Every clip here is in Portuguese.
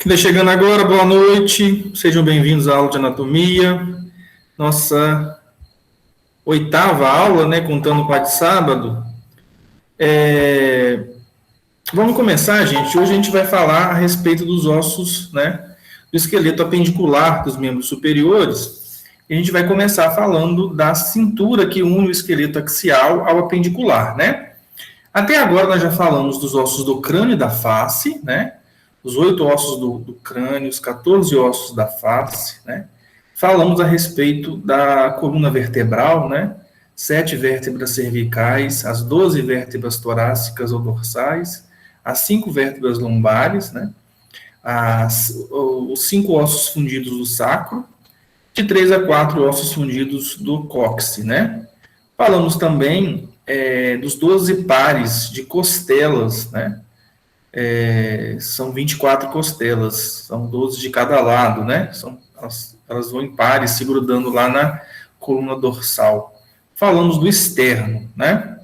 Vai chegando agora, boa noite, sejam bem-vindos à aula de anatomia, nossa oitava aula, né, contando com a de sábado. Vamos começar, gente. Hoje a gente vai falar a respeito dos ossos, né, do esqueleto apendicular dos membros superiores. E a gente vai começar falando da cintura que une o esqueleto axial ao apendicular, né? Até agora nós já falamos dos ossos do crânio e da face, né? Os 8 ossos do crânio, os 14 ossos da face, né? Falamos a respeito da coluna vertebral, né? 7 vértebras cervicais, as 12 vértebras torácicas ou dorsais, as 5 vértebras lombares, né? Os 5 ossos fundidos do sacro, de 3 a 4 ossos fundidos do cóccix, né? Falamos também dos 12 pares de costelas, né? São 24 costelas, são 12 de cada lado, né? Elas vão em pares, se grudando lá na coluna dorsal. Falamos do externo, né?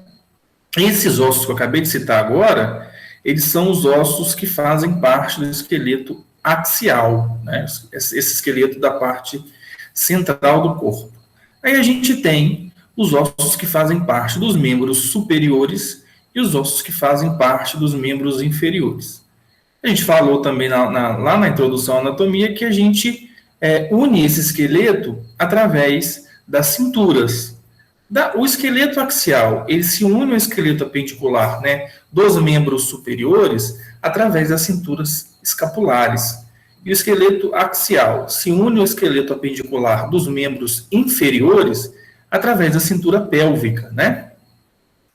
Esses ossos que eu acabei de citar agora, eles são os ossos que fazem parte do esqueleto axial, né? Esse esqueleto da parte central do corpo. Aí a gente tem os ossos que fazem parte dos membros superiores e os ossos que fazem parte dos membros inferiores. A gente falou também lá na introdução à anatomia que a gente une esse esqueleto através das cinturas. O esqueleto axial, ele se une ao esqueleto apendicular, né, dos membros superiores através das cinturas escapulares. E o esqueleto axial se une ao esqueleto apendicular dos membros inferiores através da cintura pélvica, né?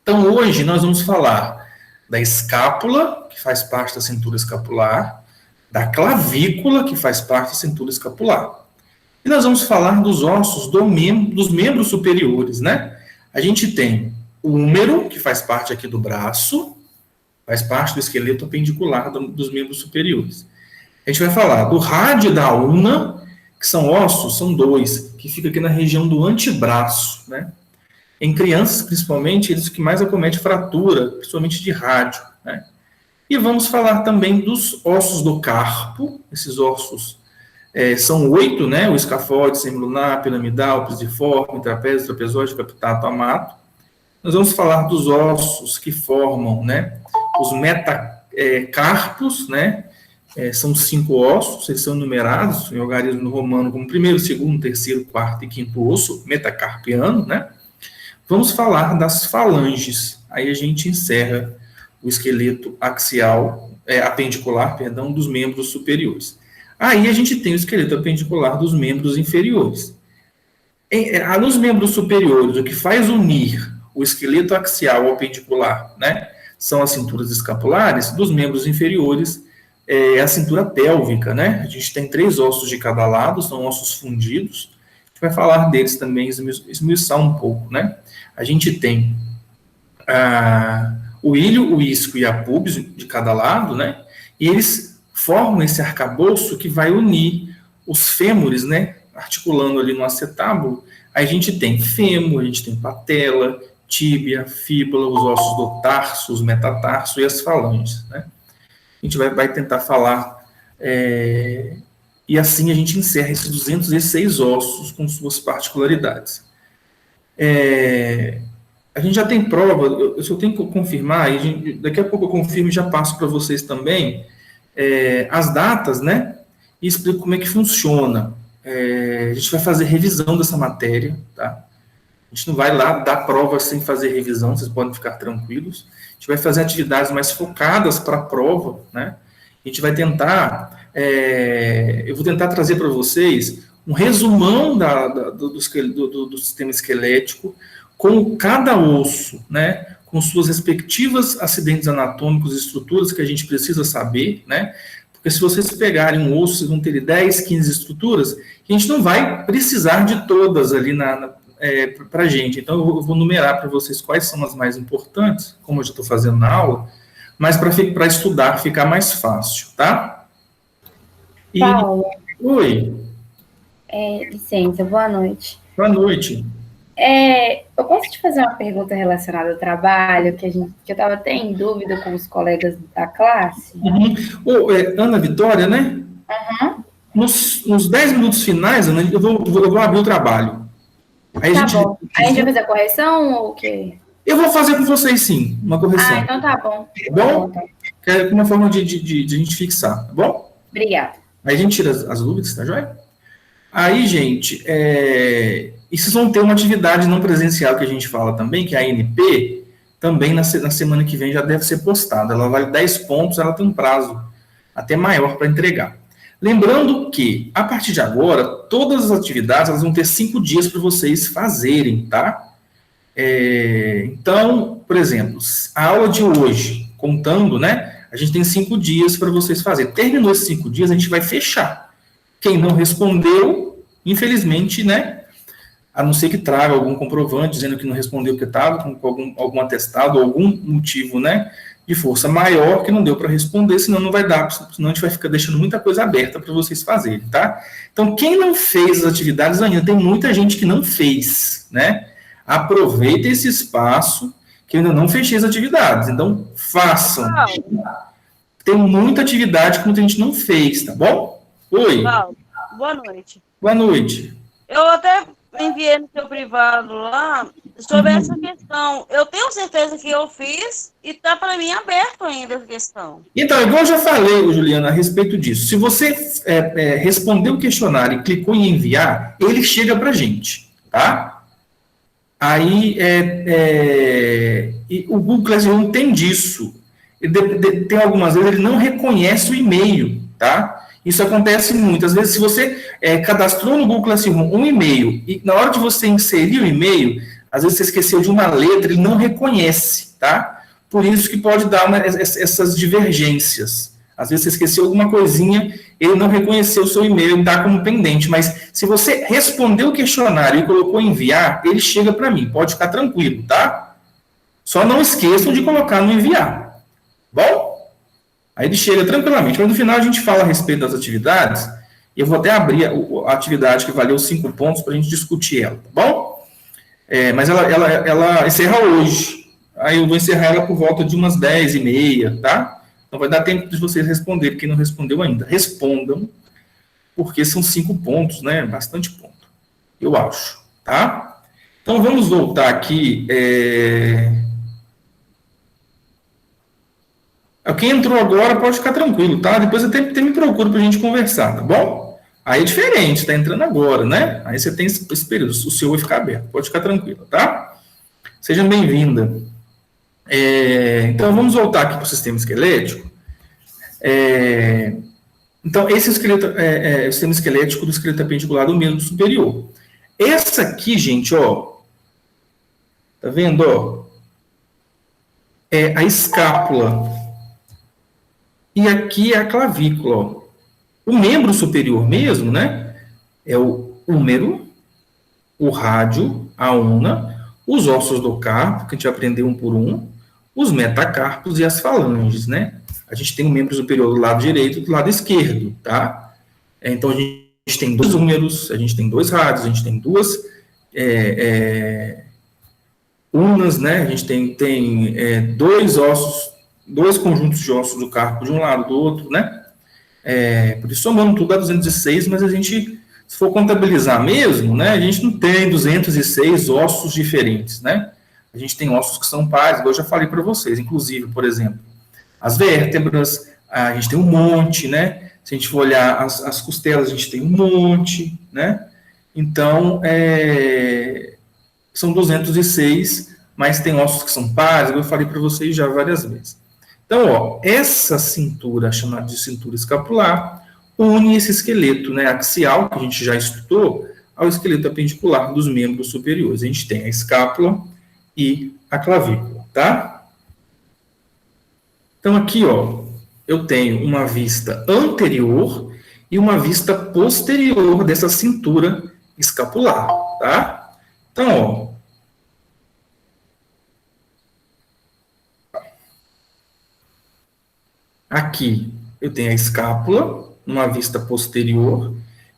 Então, hoje nós vamos falar da escápula, que faz parte da cintura escapular, da clavícula, que faz parte da cintura escapular. E nós vamos falar dos ossos dos membros superiores, né? A gente tem o húmero, que faz parte aqui do braço, faz parte do esqueleto apendicular dos membros superiores. A gente vai falar do rádio e da ulna, que são ossos, são 2, que fica aqui na região do antebraço, né? Em crianças, principalmente, eles que mais acometem fratura, principalmente de rádio, né? E vamos falar também dos ossos do carpo. Esses ossos são 8, né? O escafode, semilunar, piramidal, pisiforme, trapézio, trapezoide, capitato, amato. Nós vamos falar dos ossos que formam, né, os metacarpos, né? São 5 ossos, eles são numerados em algarismo romano como primeiro, segundo, terceiro, quarto e quinto osso, metacarpiano, né? Vamos falar das falanges. Aí a gente encerra o esqueleto axial, apendicular, perdão, dos membros superiores. Aí a gente tem o esqueleto apendicular dos membros inferiores. Nos membros superiores, o que faz unir o esqueleto axial ao apendicular, né, são as cinturas escapulares. Dos membros inferiores, a cintura pélvica, né? A gente tem 3 ossos de cada lado, são ossos fundidos. A gente vai falar deles também, esmiuçar um pouco, né? A gente tem o ilho, o isco e a pubis de cada lado, né? E eles formam esse arcabouço que vai unir os fêmures, né? Articulando ali no acetábulo. Aí a gente tem fêmur, a gente tem patela, tíbia, fíbula, os ossos do tarso, os metatarso e as falanges, né? A gente vai tentar falar, e assim a gente encerra esses 206 ossos com suas particularidades. A gente já tem prova, eu só tenho que confirmar, e daqui a pouco eu confirmo e já passo para vocês também as datas, né? E explico como é que funciona. A gente vai fazer revisão dessa matéria, tá? A gente não vai lá dar prova sem fazer revisão, vocês podem ficar tranquilos. A gente vai fazer atividades mais focadas para a prova, né? A gente vai tentar, eu vou tentar trazer para vocês um resumão do sistema esquelético, com cada osso, né? Com suas respectivas acidentes anatômicos e estruturas que a gente precisa saber, né? Porque se vocês pegarem um osso, vocês vão ter 10, 15 estruturas, que a gente não vai precisar de todas ali para a gente. Então, eu vou numerar para vocês quais são as mais importantes, como eu já estou fazendo na aula, mas para estudar ficar mais fácil, tá? Paulo. Oi. Licença, boa noite. Boa noite. Eu posso te fazer uma pergunta relacionada ao trabalho, que eu estava até em dúvida com os colegas da classe? Uhum. Ana Vitória, né? Uhum. Nos 10 minutos finais, Ana, eu vou abrir o trabalho. Aí Tá bom. Aí a gente vai fazer a correção ou o quê? Eu vou fazer com vocês, sim, uma correção. Então tá bom. Tá bom? Então. Que é uma forma de a gente fixar, tá bom? Obrigada. Aí a gente tira as dúvidas, tá joia? Aí, gente, e vocês vão ter uma atividade não presencial que a gente fala também, que é a ANP, também na semana que vem já deve ser postada. Ela vale 10 pontos, ela tem um prazo até maior para entregar. Lembrando que, a partir de agora, todas as atividades elas vão ter 5 dias para vocês fazerem, tá? Então, por exemplo, a aula de hoje, contando, né? A gente tem 5 dias para vocês fazerem. Terminou esses 5 dias, a gente vai fechar. Quem não respondeu, infelizmente, né? A não ser que traga algum comprovante dizendo que não respondeu porque estava com algum atestado, algum motivo, né? De força maior que não deu para responder, senão não vai dar, senão a gente vai ficar deixando muita coisa aberta para vocês fazerem, tá? Então, quem não fez as atividades ainda, tem muita gente que não fez, né? Aproveita esse espaço que eu ainda não fechei as atividades, então façam. Tem muita atividade que muita gente não fez, tá bom? Oi. Paulo, boa noite. Boa noite. Eu até enviei no seu privado lá sobre essa questão. Eu tenho certeza que eu fiz e está para mim aberto ainda essa questão. Então, igual eu já falei, Juliana, a respeito disso. Se você respondeu o questionário e clicou em enviar, ele chega para a gente, tá? Aí, o Google Classroom tem disso. Tem algumas vezes ele não reconhece o e-mail, tá? Isso acontece muitas vezes. Se você cadastrou no Google Classroom um e-mail e na hora de você inserir o e-mail, às vezes você esqueceu de uma letra, ele não reconhece, tá? Por isso que pode dar essas divergências. Às vezes você esqueceu alguma coisinha, ele não reconheceu o seu e-mail, ele está como pendente. Mas se você respondeu o questionário e colocou enviar, ele chega para mim. Pode ficar tranquilo, tá? Só não esqueçam de colocar no enviar. Bom? Aí ele chega tranquilamente. Mas no final a gente fala a respeito das atividades. E eu vou até abrir a atividade que valeu 5 pontos para a gente discutir ela, tá bom? Mas ela encerra hoje. Aí eu vou encerrar ela por volta de umas 10h30, tá? Então vai dar tempo de vocês responderem, quem não respondeu ainda. Respondam, porque são 5 pontos, né? Bastante ponto, eu acho, tá? Então vamos voltar aqui. Quem entrou agora pode ficar tranquilo, tá? Depois até me procura pra gente conversar, tá bom? Aí é diferente, tá entrando agora, né? Aí você tem esse período, o seu vai ficar aberto, pode ficar tranquilo, tá? Seja bem-vinda. Então, vamos voltar aqui para o sistema esquelético. Então, esse é o sistema esquelético do esqueleto apendicular do membro superior. Essa aqui, gente, ó, tá vendo, ó? É a escápula. E aqui é a clavícula, ó. O membro superior mesmo, né? É o húmero, o rádio, a una, os ossos do carpo, que a gente vai aprender um por um, os metacarpos e as falanges, né? A gente tem o membro superior do lado direito e do lado esquerdo, tá? Então, a gente tem 2 húmeros, a gente tem 2 rádios, a gente tem 2 unas, né? A gente tem 2 ossos, 2 conjuntos de ossos do carpo de um lado do outro, né? Por isso, somando tudo dá 206, mas a gente, se for contabilizar mesmo, né? A gente não tem 206 ossos diferentes, né? A gente tem ossos que são pares, igual eu já falei para vocês, inclusive, por exemplo, as vértebras, a gente tem um monte, né? Se a gente for olhar as costelas, a gente tem um monte, né? Então, são 206, mas tem ossos que são pares, eu falei para vocês já várias vezes. Então, ó, essa cintura, chamada de cintura escapular, une esse esqueleto, né, axial, que a gente já estudou, ao esqueleto apendicular dos membros superiores. A gente tem a escápula e a clavícula, tá? Então, aqui, ó, eu tenho uma vista anterior e uma vista posterior dessa cintura escapular, tá? Então, ó, aqui eu tenho a escápula, numa vista posterior,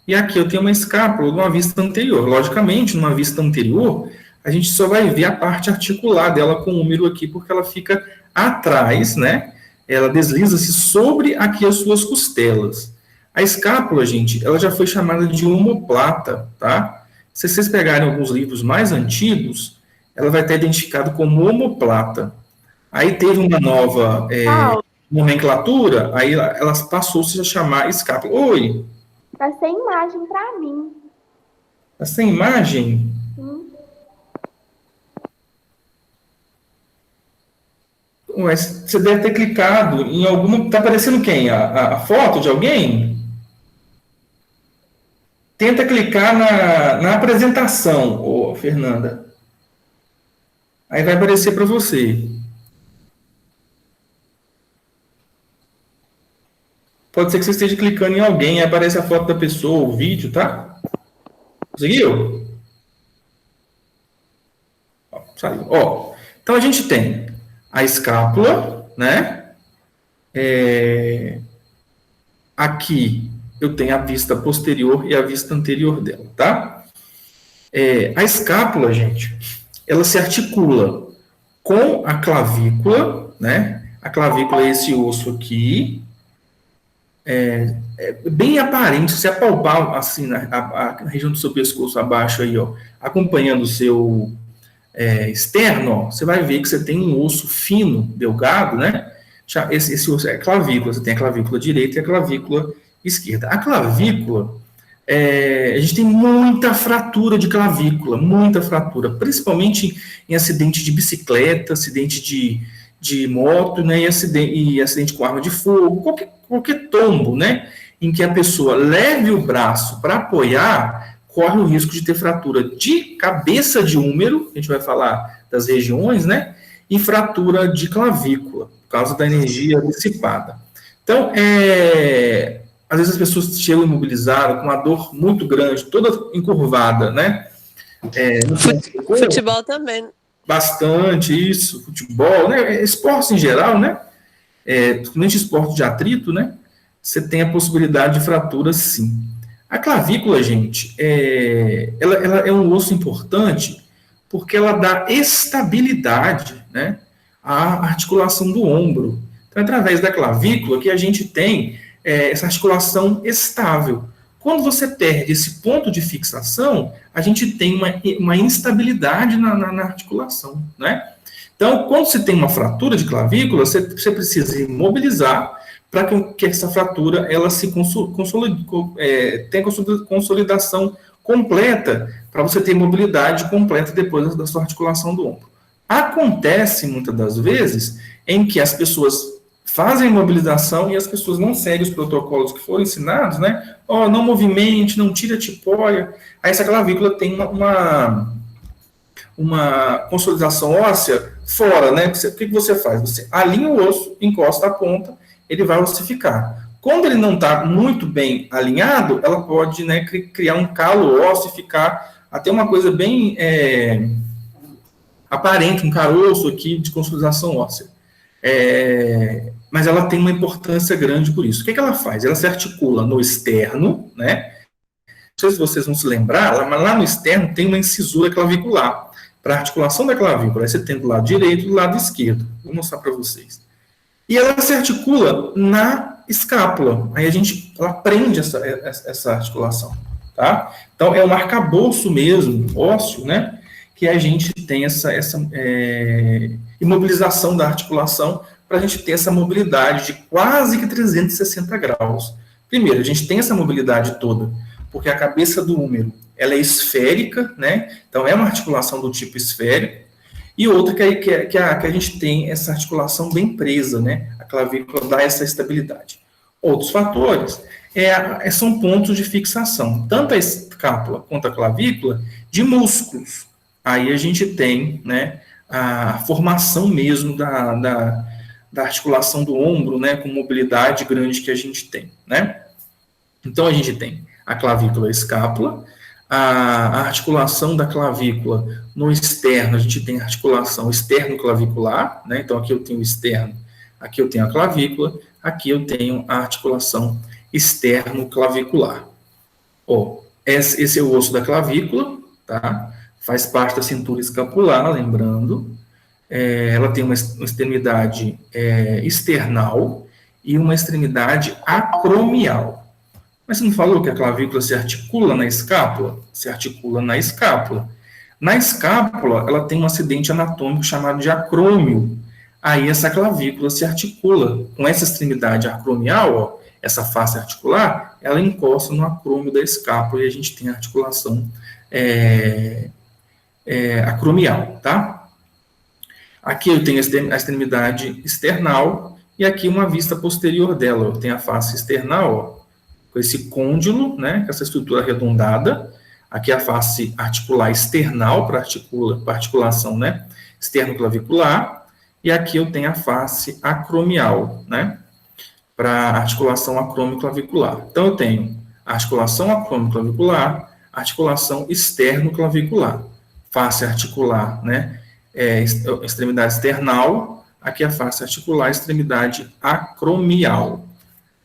e aqui eu tenho uma escápula, numa vista anterior. Logicamente, numa vista anterior, a gente só vai ver a parte articular dela com o húmero aqui, porque ela fica atrás, né? Ela desliza-se sobre aqui as suas costelas. A escápula, gente, ela já foi chamada de omoplata, tá? Se vocês pegarem alguns livros mais antigos, ela vai estar identificada como omoplata. Aí teve uma nova nomenclatura, aí ela passou-se a chamar escápula. Oi? Tá sem imagem para mim. Tá sem imagem? Ué, você deve ter clicado em alguma... Tá aparecendo quem? A foto de alguém? Tenta clicar na apresentação, ô, Fernanda. Aí vai aparecer para você. Pode ser que você esteja clicando em alguém, aí aparece a foto da pessoa, o vídeo, tá? Conseguiu? Ó, saiu. Ó, então a gente tem a escápula, né? Aqui eu tenho a vista posterior e a vista anterior dela, tá? A escápula, gente, ela se articula com a clavícula, né? A clavícula é esse osso aqui, bem aparente, se apalpar assim a região do seu pescoço abaixo aí, ó, acompanhando o seu externo, ó, você vai ver que você tem um osso fino, delgado, né? Esse osso é a clavícula, você tem a clavícula direita e a clavícula esquerda. A clavícula, a gente tem muita fratura de clavícula, muita fratura, principalmente em acidente de bicicleta, acidente de moto, né, e acidente com arma de fogo, qualquer tombo, né, em que a pessoa leve o braço para apoiar, corre o risco de ter fratura de cabeça de húmero, a gente vai falar das regiões, né, e fratura de clavícula, por causa da energia dissipada. Então, às vezes as pessoas chegam imobilizadas com uma dor muito grande, toda encurvada, né? Futebol também. Bastante, isso, futebol, né? Esportes em geral, né? Principalmente esporte de atrito, né? Você tem a possibilidade de fratura, sim. A clavícula, gente, ela é um osso importante porque ela dá estabilidade, né? À articulação do ombro. Então, através da clavícula que a gente tem essa articulação estável. Quando você perde esse ponto de fixação, a gente tem uma instabilidade na articulação, né? Então, quando você tem uma fratura de clavícula, você precisa imobilizar para que essa fratura ela se tenha consolidação completa, para você ter mobilidade completa depois da sua articulação do ombro. Acontece, muitas das vezes, em que as pessoas fazem a imobilização e as pessoas não seguem os protocolos que foram ensinados, né? Não movimente, não tire a tipóia. Aí essa clavícula tem uma consolidação óssea fora, né? O que você faz? Você alinha o osso, encosta a ponta, ele vai ossificar. Quando ele não está muito bem alinhado, ela pode, né, criar um calo ósseo e ficar até uma coisa bem aparente, um caroço aqui de consolidação óssea. Mas ela tem uma importância grande por isso. O que ela faz? Ela se articula no externo, né? Não sei se vocês vão se lembrar, mas lá no externo tem uma incisura clavicular, para a articulação da clavícula. Aí você tem do lado direito e do lado esquerdo. Vou mostrar para vocês. E ela se articula na escápula. Aí ela prende essa articulação, tá? Então, é um arcabouço mesmo, ósseo, né? Que a gente tem essa imobilização da articulação para a gente ter essa mobilidade de quase que 360 graus. Primeiro, a gente tem essa mobilidade toda, porque a cabeça do húmero, ela é esférica, né? Então, é uma articulação do tipo esférico. E outra que a gente tem essa articulação bem presa, né? A clavícula dá essa estabilidade. Outros fatores são pontos de fixação, tanto a escápula quanto a clavícula, de músculos. Aí a gente tem, né, a formação mesmo da articulação do ombro, né, com mobilidade grande que a gente tem, né? Então a gente tem a clavícula e a escápula, a articulação da clavícula no externo, a gente tem a articulação externo-clavicular, né? Então aqui eu tenho o externo, aqui eu tenho a clavícula, aqui eu tenho a articulação externo-clavicular. Esse é o osso da clavícula, tá? Faz parte da cintura escapular, lembrando. Ela tem uma extremidade external e uma extremidade acromial. Mas você não falou que a clavícula se articula na escápula? Se articula na escápula. Na escápula, ela tem um acidente anatômico chamado de acrômio. Aí essa clavícula se articula. Com essa extremidade acromial, ó, essa face articular, ela encosta no acrômio da escápula e a gente tem a articulação acromial, tá? Aqui eu tenho a extremidade external e aqui uma vista posterior dela. Eu tenho a face external, ó, com esse côndilo, né, com essa estrutura arredondada. Aqui a face articular external para articulação, né, externo-clavicular. E aqui eu tenho a face acromial, né, para articulação acrômio-clavicular. Então eu tenho a articulação acrômio-clavicular, articulação externo-clavicular, face articular, né, extremidade external, aqui a face articular, extremidade acromial.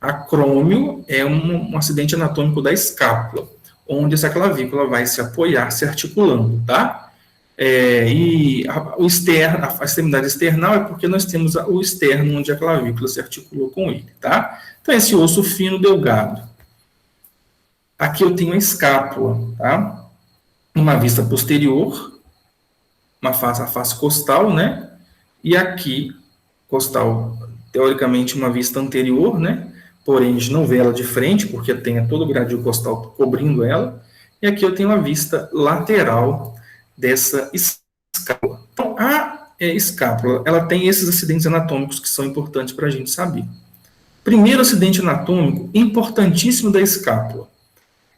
Acrômio é um acidente anatômico da escápula, onde essa clavícula vai se apoiar, se articulando, tá? E a extremidade external é porque nós temos o externo, onde a clavícula se articula com ele, tá? Então, esse osso fino delgado. Aqui eu tenho a escápula, tá? Uma vista posterior, a face costal, né? E aqui, costal, teoricamente, uma vista anterior, né? Porém, a gente não vê ela de frente, porque tem todo o gradil costal cobrindo ela. E aqui eu tenho a vista lateral dessa escápula. Então, a escápula, ela tem esses acidentes anatômicos que são importantes para a gente saber. Primeiro acidente anatômico importantíssimo da escápula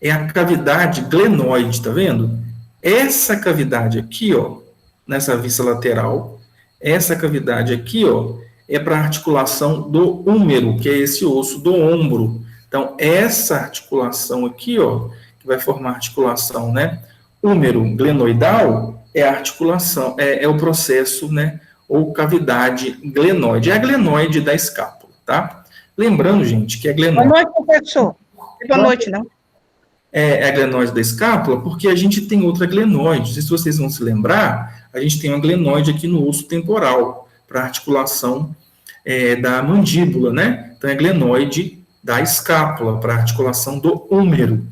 é a cavidade glenoide, tá vendo? Essa cavidade aqui, ó, nessa vista lateral, essa cavidade aqui, ó, é para a articulação do húmero, que é esse osso do ombro. Então, essa articulação aqui, ó, que vai formar a articulação, né, húmero glenoidal, é a articulação, é o processo, né, ou cavidade glenoide. É a glenoide da escápula, tá? Lembrando, gente, que a glenoide... Boa noite, professor. Boa noite, não? É a glenoide da escápula, porque a gente tem outra glenoide. Não sei se vocês vão se lembrar, a gente tem uma glenoide aqui no osso temporal, para articulação da mandíbula, né? Então, é a glenoide da escápula, para articulação do húmero.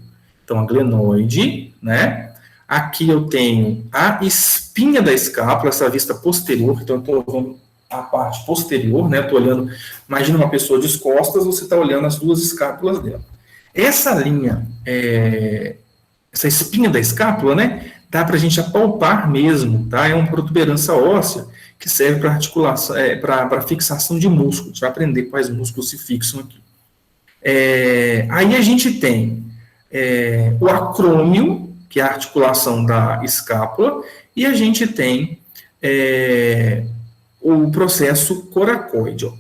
Então, a glenoide, né? Aqui eu tenho a espinha da escápula, essa vista posterior, então eu estou olhando a parte posterior, né? Estou olhando, imagina uma pessoa de costas, você está olhando as duas escápulas dela. Essa linha, essa espinha da escápula, né? Dá para a gente apalpar mesmo, tá? É uma protuberância óssea que serve para articulação, para fixação de músculos. A gente vai aprender quais músculos se fixam aqui. Aí a gente tem o acrômio, que é a articulação da escápula, e a gente tem o processo coracoide. Ó.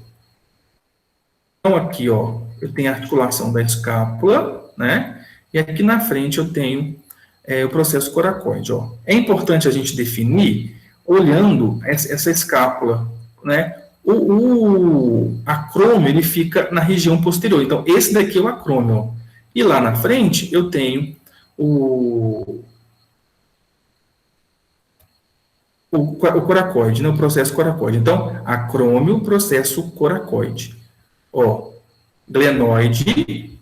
Então, aqui, ó, eu tenho a articulação da escápula, né? E aqui na frente eu tenho o processo coracoide. Ó. É importante a gente definir, olhando essa escápula, né? O acrômio, ele fica na região posterior. Então, esse daqui é o acrômio. Ó. E lá na frente, eu tenho o coracoide, né? O processo coracoide. Então, acrômio, processo coracoide. Ó, glenoide,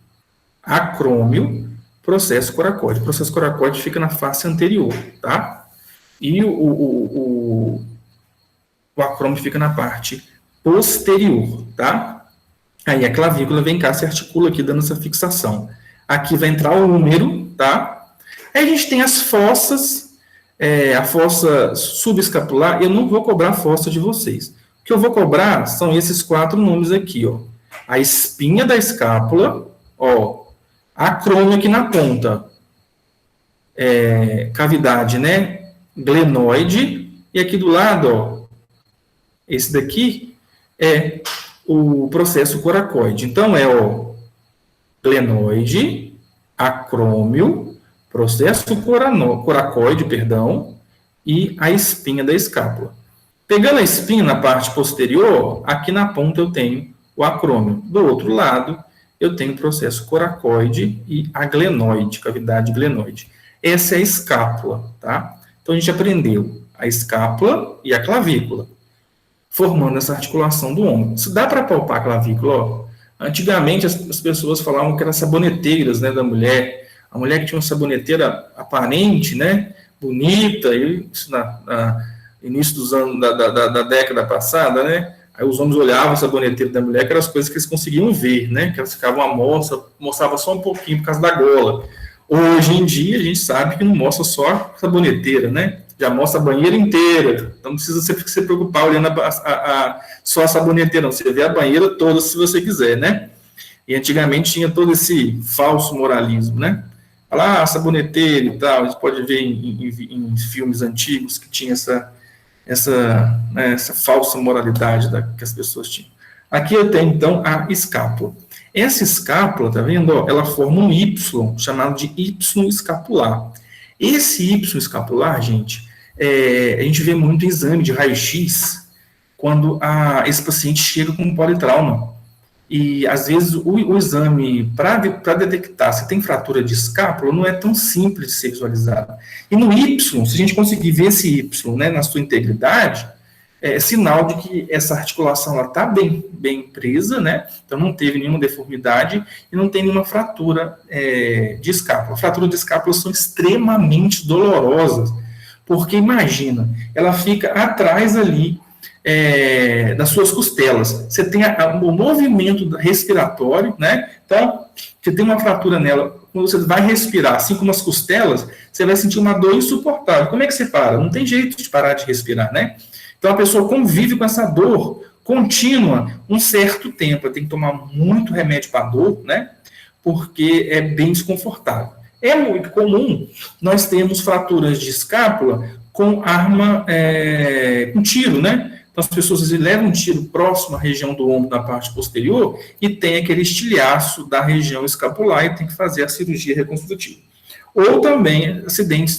acrômio, processo coracoide. O processo coracoide fica na face anterior, tá? E o acrômio fica na parte posterior, tá? Aí a clavícula vem cá, se articula aqui, dando essa fixação. Aqui vai entrar o húmero, tá? Aí a gente tem as fossas, a fossa subescapular. Eu não vou cobrar a fossa de vocês. O que eu vou cobrar são esses 4 nomes aqui, ó. A espinha da escápula, ó, acrômio aqui na ponta, cavidade, né, glenoide, e aqui do lado, ó, esse daqui é o processo coracoide. Então, ó, glenoide, acrômio, processo coracoide, perdão, e a espinha da escápula. Pegando a espinha na parte posterior, aqui na ponta eu tenho o acrômio. Do outro lado, eu tenho o processo coracoide e a glenoide, cavidade glenoide. Essa é a escápula, tá? Então, a gente aprendeu a escápula e a clavícula, formando essa articulação do ombro. Se dá para palpar a clavícula, ó, Antigamente, as pessoas falavam que eram saboneteiras, né, da mulher. A mulher que tinha uma saboneteira aparente, né, bonita, isso início dos anos da década passada, né, aí os homens olhavam a saboneteira da mulher, que eram as coisas que eles conseguiam ver, né, que elas ficavam à mostra, mostrava só um pouquinho por causa da gola. Hoje em dia, a gente sabe que não mostra só a saboneteira, né, já mostra a banheira inteira, então não precisa se preocupar olhando só a saboneteira, não, você vê a banheira toda se você quiser, né, e antigamente tinha todo esse falso moralismo, né, falar, saboneteira e tal, a gente pode ver em filmes antigos que tinha essa falsa moralidade que as pessoas tinham. Aqui eu tenho, então, a escápula. Essa escápula, tá vendo? Ó, ela forma um Y, chamado de Y escapular. Esse Y escapular, gente, a gente vê muito em exame de raio-x, quando esse paciente chega com um politrauma. E, às vezes, o exame, para detectar se tem fratura de escápula, não é tão simples de ser visualizado. E no Y, se a gente conseguir ver esse Y, né, na sua integridade, é sinal de que essa articulação está bem presa, né? Então não teve nenhuma deformidade e não tem nenhuma fratura de escápula. Fraturas de escápula são extremamente dolorosas, porque imagina, ela fica atrás ali das suas costelas. Você tem o movimento respiratório, né? Então, você tem uma fratura nela, quando você vai respirar, assim como as costelas, você vai sentir uma dor insuportável. Como é que você para? Não tem jeito de parar de respirar, né? Então, a pessoa convive com essa dor contínua um certo tempo. Ela tem que tomar muito remédio para dor, né? Porque é bem desconfortável. É muito comum nós termos fraturas de escápula com arma, com tiro, né? Então, as pessoas às vezes, levam um tiro próximo à região do ombro, na parte posterior, e tem aquele estilhaço da região escapular e tem que fazer a cirurgia reconstrutiva. Ou também acidentes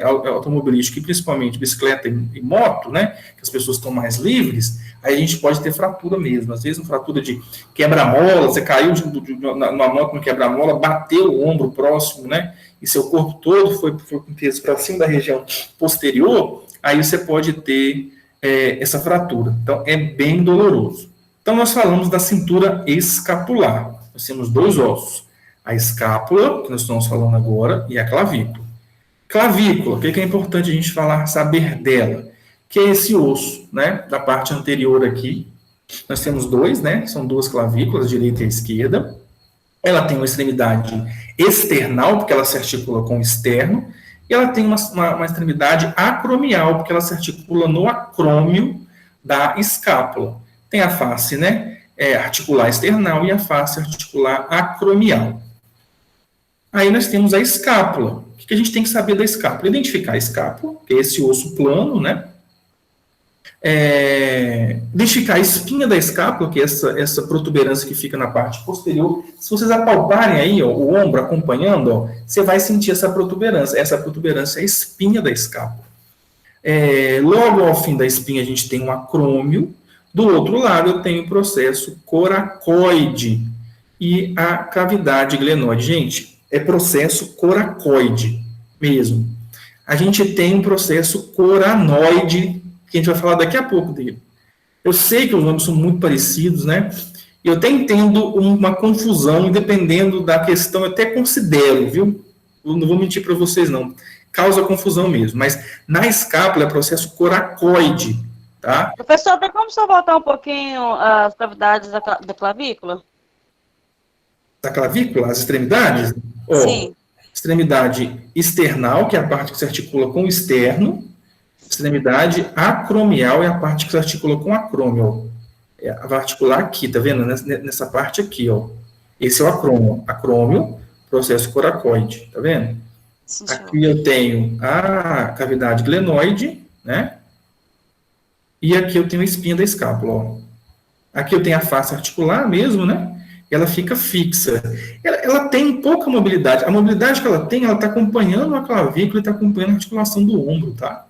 automobilísticos, principalmente bicicleta e moto, né, que as pessoas estão mais livres, aí a gente pode ter fratura mesmo. Às vezes, uma fratura de quebra-mola, você caiu numa moto no quebra-mola, bateu o ombro próximo, né, e seu corpo todo foi com peso para cima da região posterior, aí você pode ter essa fratura. Então, é bem doloroso. Então, nós falamos da cintura escapular. Nós temos dois ossos. A escápula, que nós estamos falando agora, e a clavícula. Clavícula, o que é importante a gente saber dela? Que é esse osso, né, da parte anterior aqui. Nós temos dois, né, são duas clavículas, a direita e a esquerda. Ela tem uma extremidade external, porque ela se articula com o externo, e ela tem uma extremidade acromial, porque ela se articula no acrômio da escápula. Tem a face, né, articular external e a face articular acromial. Aí nós temos a escápula. O que a gente tem que saber da escápula? Identificar a escápula, que é esse osso plano, né? Identificar a espinha da escápula, que é essa protuberância que fica na parte posterior. Se vocês apalparem aí, ó, o ombro acompanhando, ó, você vai sentir essa protuberância. Essa protuberância é a espinha da escápula. Logo ao fim da espinha, a gente tem um acrômio. Do outro lado, eu tenho o processo coracoide e a cavidade glenoide. Gente, é processo coracoide mesmo. A gente tem um processo coranoide, que a gente vai falar daqui a pouco dele. Eu sei que os nomes são muito parecidos, né? Eu até entendo uma confusão, dependendo da questão, eu até considero, viu? Eu não vou mentir para vocês, não. Causa confusão mesmo. Mas na escápula é processo coracoide, tá? Professor, tem como só voltar um pouquinho as cavidades da clavícula? Da clavícula, as extremidades? Sim. Extremidade external, que é a parte que se articula com o externo. Extremidade acromial é a parte que se articula com o acrômio. Vai articular aqui, tá vendo? Nessa parte aqui, ó. Esse é o acrômio. Acrômio, processo coracoide, tá vendo? Sim, aqui eu tenho a cavidade glenoide, né? E aqui eu tenho a espinha da escápula, ó. Aqui eu tenho a face articular mesmo, né? Ela fica fixa. Ela tem pouca mobilidade. A mobilidade que ela tem, ela está acompanhando a clavícula e está acompanhando a articulação do ombro, tá?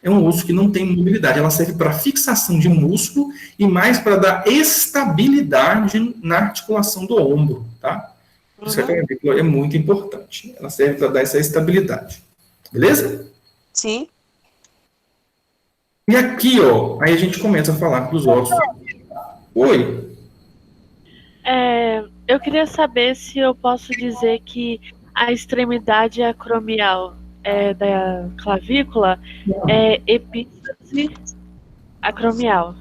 É um osso que não tem mobilidade. Ela serve para fixação de músculo e mais para dar estabilidade na articulação do ombro, tá? Por isso que a clavícula é muito importante. Ela serve para dar essa estabilidade. Beleza? Sim. E aqui, ó, aí a gente começa a falar dos ossos. Oi. Eu queria saber se eu posso dizer que a extremidade acromial da clavícula é epífise acromial.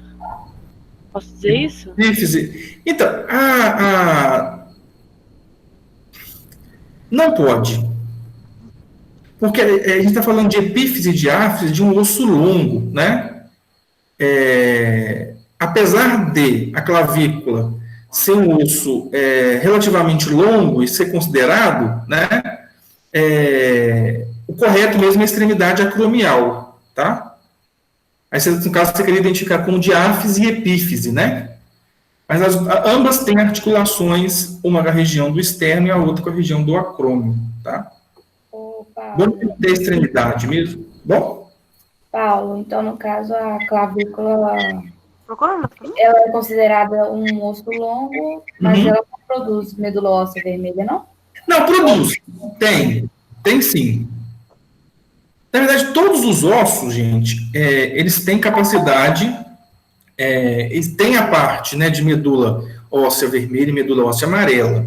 Posso dizer isso? Epífise. Então, não pode. Porque a gente está falando de epífise e diáfise de um osso longo, né? Apesar de a clavícula ser um osso relativamente longo e ser considerado, né? O correto mesmo é a extremidade acromial, tá? Aí, no caso, você queria identificar como diáfise e epífise, né? Mas ambas têm articulações, uma com a região do externo e a outra com a região do acrômio, tá? Vamos ter extremidade mesmo? Bom? Paulo, então, no caso, a clavícula, ela é considerada um osso longo, mas ela não produz medula óssea vermelha, não? Não, produz. Tem sim. Na verdade, todos os ossos, gente, eles têm capacidade, eles têm a parte, né, de medula óssea vermelha e medula óssea amarela.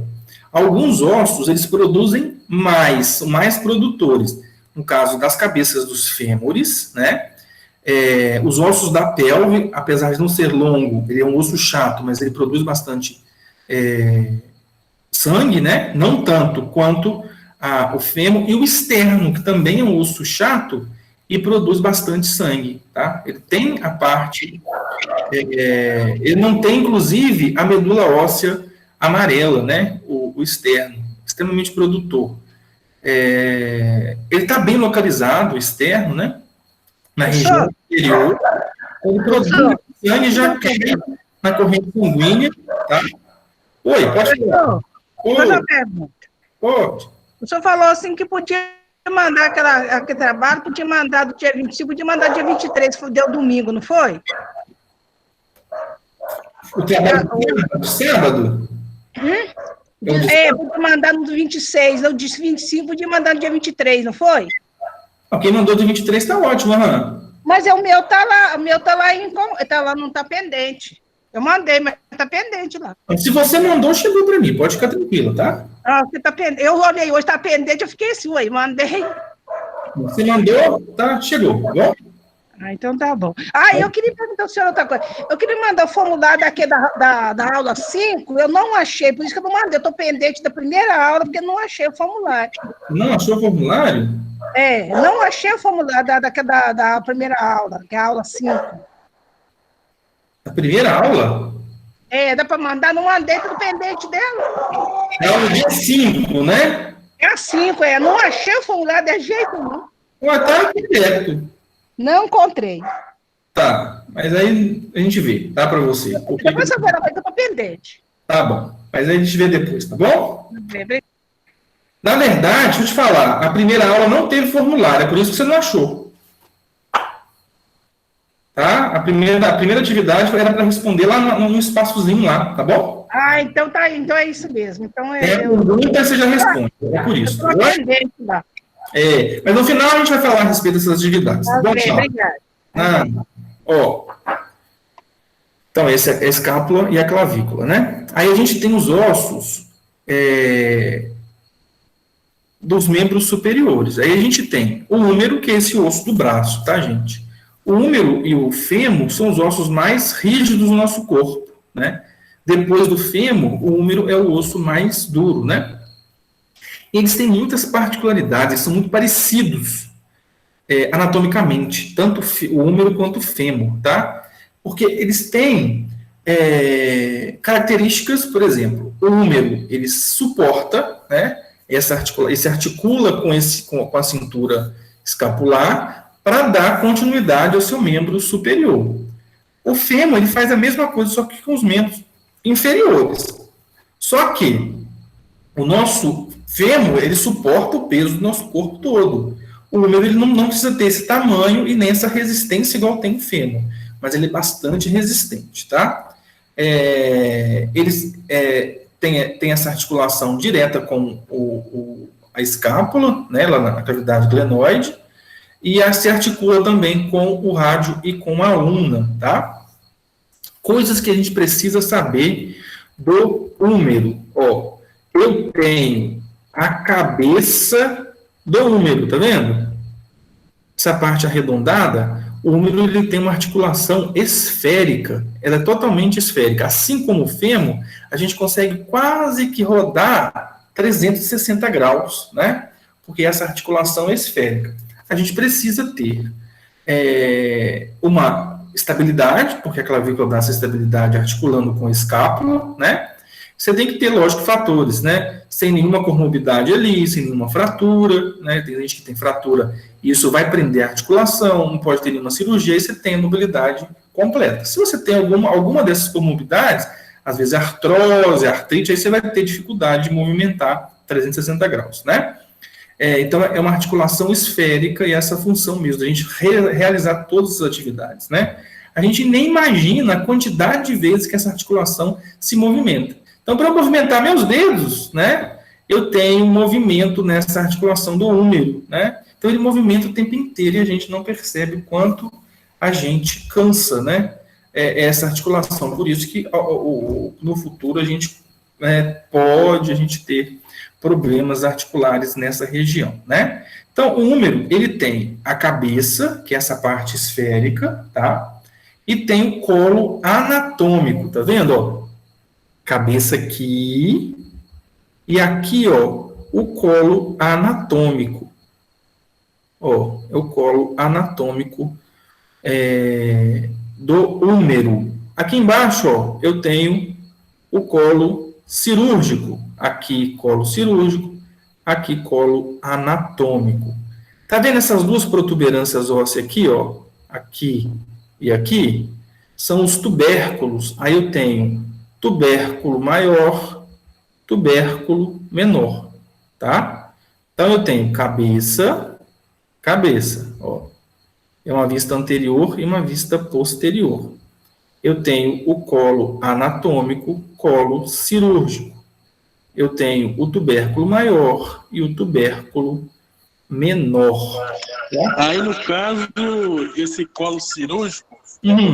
Alguns ossos, eles produzem mais produtores. No caso das cabeças dos fêmures, né? Os ossos da pelve, apesar de não ser longo, ele é um osso chato, mas ele produz bastante sangue, né? Não tanto quanto o fêmur e o externo, que também é um osso chato e produz bastante sangue, tá? Ele tem a parte... ele não tem, inclusive, a medula óssea amarela, né? O externo, extremamente produtor. Ele está bem localizado, o externo, né? Na região inferior. Ele produz sangue já cai na corrente sanguínea, tá? Oi, pode falar. Fazer uma pergunta. Pode. O senhor falou assim que podia mandar aquele trabalho, podia mandar do dia 25, podia mandar dia 23, que deu domingo, não foi? O trabalho do sábado? Podia mandar no 26, eu disse 25, podia mandar no dia 23, não foi? Quem mandou de 23 está ótimo, Ana. Mas o meu tá lá, não tá pendente. Eu mandei, mas tá pendente lá. Se você mandou, chegou para mim, pode ficar tranquila, tá? Você tá pendente. Eu olhei hoje, tá pendente, eu fiquei assim, mandei. Você mandou, tá? Chegou, tá bom? Então tá bom. Eu queria perguntar ao senhor outra coisa. Eu queria mandar o formulário daqui da aula 5, eu não achei, por isso que eu não mandei. Eu estou pendente da primeira aula, porque eu não achei o formulário. Não achou o formulário? Não achei o formulário da primeira aula, que é a aula 5. A primeira aula? Dá para mandar, não mandei, estou pendente dela. É a aula dia 5, né? É a 5, não achei o formulário de jeito nenhum. Tá aqui perto. Não encontrei. Tá, mas aí a gente vê, tá, para você. Depois eu verá, eu estou pendente. Tá bom, mas aí a gente vê depois, tá bom? Na verdade, deixa eu te falar, a primeira aula não teve formulário, é por isso que você não achou. Tá? A primeira atividade era para responder lá no espaçozinho lá, tá bom? Então tá, então é isso mesmo. Então pergunta, você já responde, é por isso. Eu estou pendente lá. Mas no final a gente vai falar a respeito dessas atividades. Tá bom, obrigada. Então, essa é a escápula e a clavícula, né? Aí a gente tem os ossos dos membros superiores. Aí a gente tem o húmero, que é esse osso do braço, tá, gente? O húmero e o fêmur são os ossos mais rígidos do nosso corpo, né? Depois do fêmur, o húmero é o osso mais duro, né? Eles têm muitas particularidades, são muito parecidos anatomicamente, tanto o húmero quanto o fêmur, tá? Porque eles têm características, por exemplo, o húmero, ele suporta, né? Ele se articula com a cintura escapular para dar continuidade ao seu membro superior. O fêmur, ele faz a mesma coisa, só que com os membros inferiores. Só que o nosso fêmur, ele suporta o peso do nosso corpo todo. O húmero, ele não precisa ter esse tamanho e nem essa resistência igual tem o fêmur, mas ele é bastante resistente, tá? Eles têm essa articulação direta com a escápula, né, lá na cavidade glenoide, e se articula também com o rádio e com a ulna, tá? Coisas que a gente precisa saber do úmero, ó, eu tenho a cabeça do úmero, tá vendo? Essa parte arredondada, o úmero ele tem uma articulação esférica, ela é totalmente esférica. Assim como o fêmur, a gente consegue quase que rodar 360 graus, né? Porque essa articulação é esférica. A gente precisa ter uma estabilidade, porque a clavícula dá essa estabilidade articulando com a escápula, né? Você tem que ter, lógico, fatores, né? Sem nenhuma comorbidade ali, sem nenhuma fratura, né? Tem gente que tem fratura e isso vai prender a articulação, não pode ter nenhuma cirurgia e você tem a mobilidade completa. Se você tem alguma dessas comorbidades, às vezes artrose, artrite, aí você vai ter dificuldade de movimentar 360 graus, né? Então, é uma articulação esférica e essa função mesmo, da gente realizar todas as atividades, né? A gente nem imagina a quantidade de vezes que essa articulação se movimenta. Então, para eu movimentar meus dedos, né, eu tenho movimento nessa articulação do úmero, né? Então, ele movimenta o tempo inteiro e a gente não percebe o quanto a gente cansa, né, essa articulação. Por isso que no futuro a gente pode ter problemas articulares nessa região, né? Então, o úmero, ele tem a cabeça, que é essa parte esférica, tá? E tem o colo anatômico, tá vendo, ó? Cabeça aqui, e aqui, ó, o colo anatômico. Ó, é o colo anatômico do úmero. Aqui embaixo, ó, eu tenho o colo cirúrgico. Aqui, colo cirúrgico, aqui, colo anatômico. Tá vendo essas duas protuberâncias ósseas aqui, ó? Aqui e aqui? São os tubérculos. Aí eu tenho tubérculo maior, tubérculo menor, tá? Então, eu tenho cabeça, ó. É uma vista anterior e uma vista posterior. Eu tenho o colo anatômico, colo cirúrgico. Eu tenho o tubérculo maior e o tubérculo menor. Tá? Aí, no caso, esse colo cirúrgico,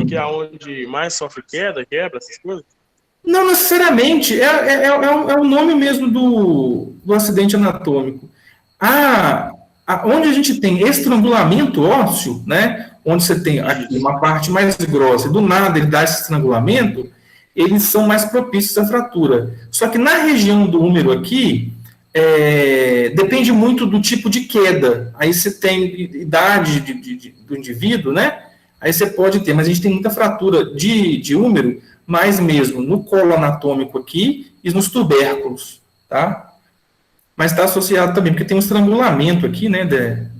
que é onde mais sofre quebra, essas coisas? Não necessariamente, é o nome mesmo do acidente anatômico. Onde a gente tem estrangulamento ósseo, né, onde você tem aqui uma parte mais grossa, e do nada ele dá esse estrangulamento, eles são mais propícios à fratura. Só que na região do úmero aqui, depende muito do tipo de queda. Aí você tem idade do indivíduo, né, aí você pode ter, mas a gente tem muita fratura de úmero, mais mesmo no colo anatômico aqui e nos tubérculos, tá? Mas está associado também, porque tem um estrangulamento aqui, né,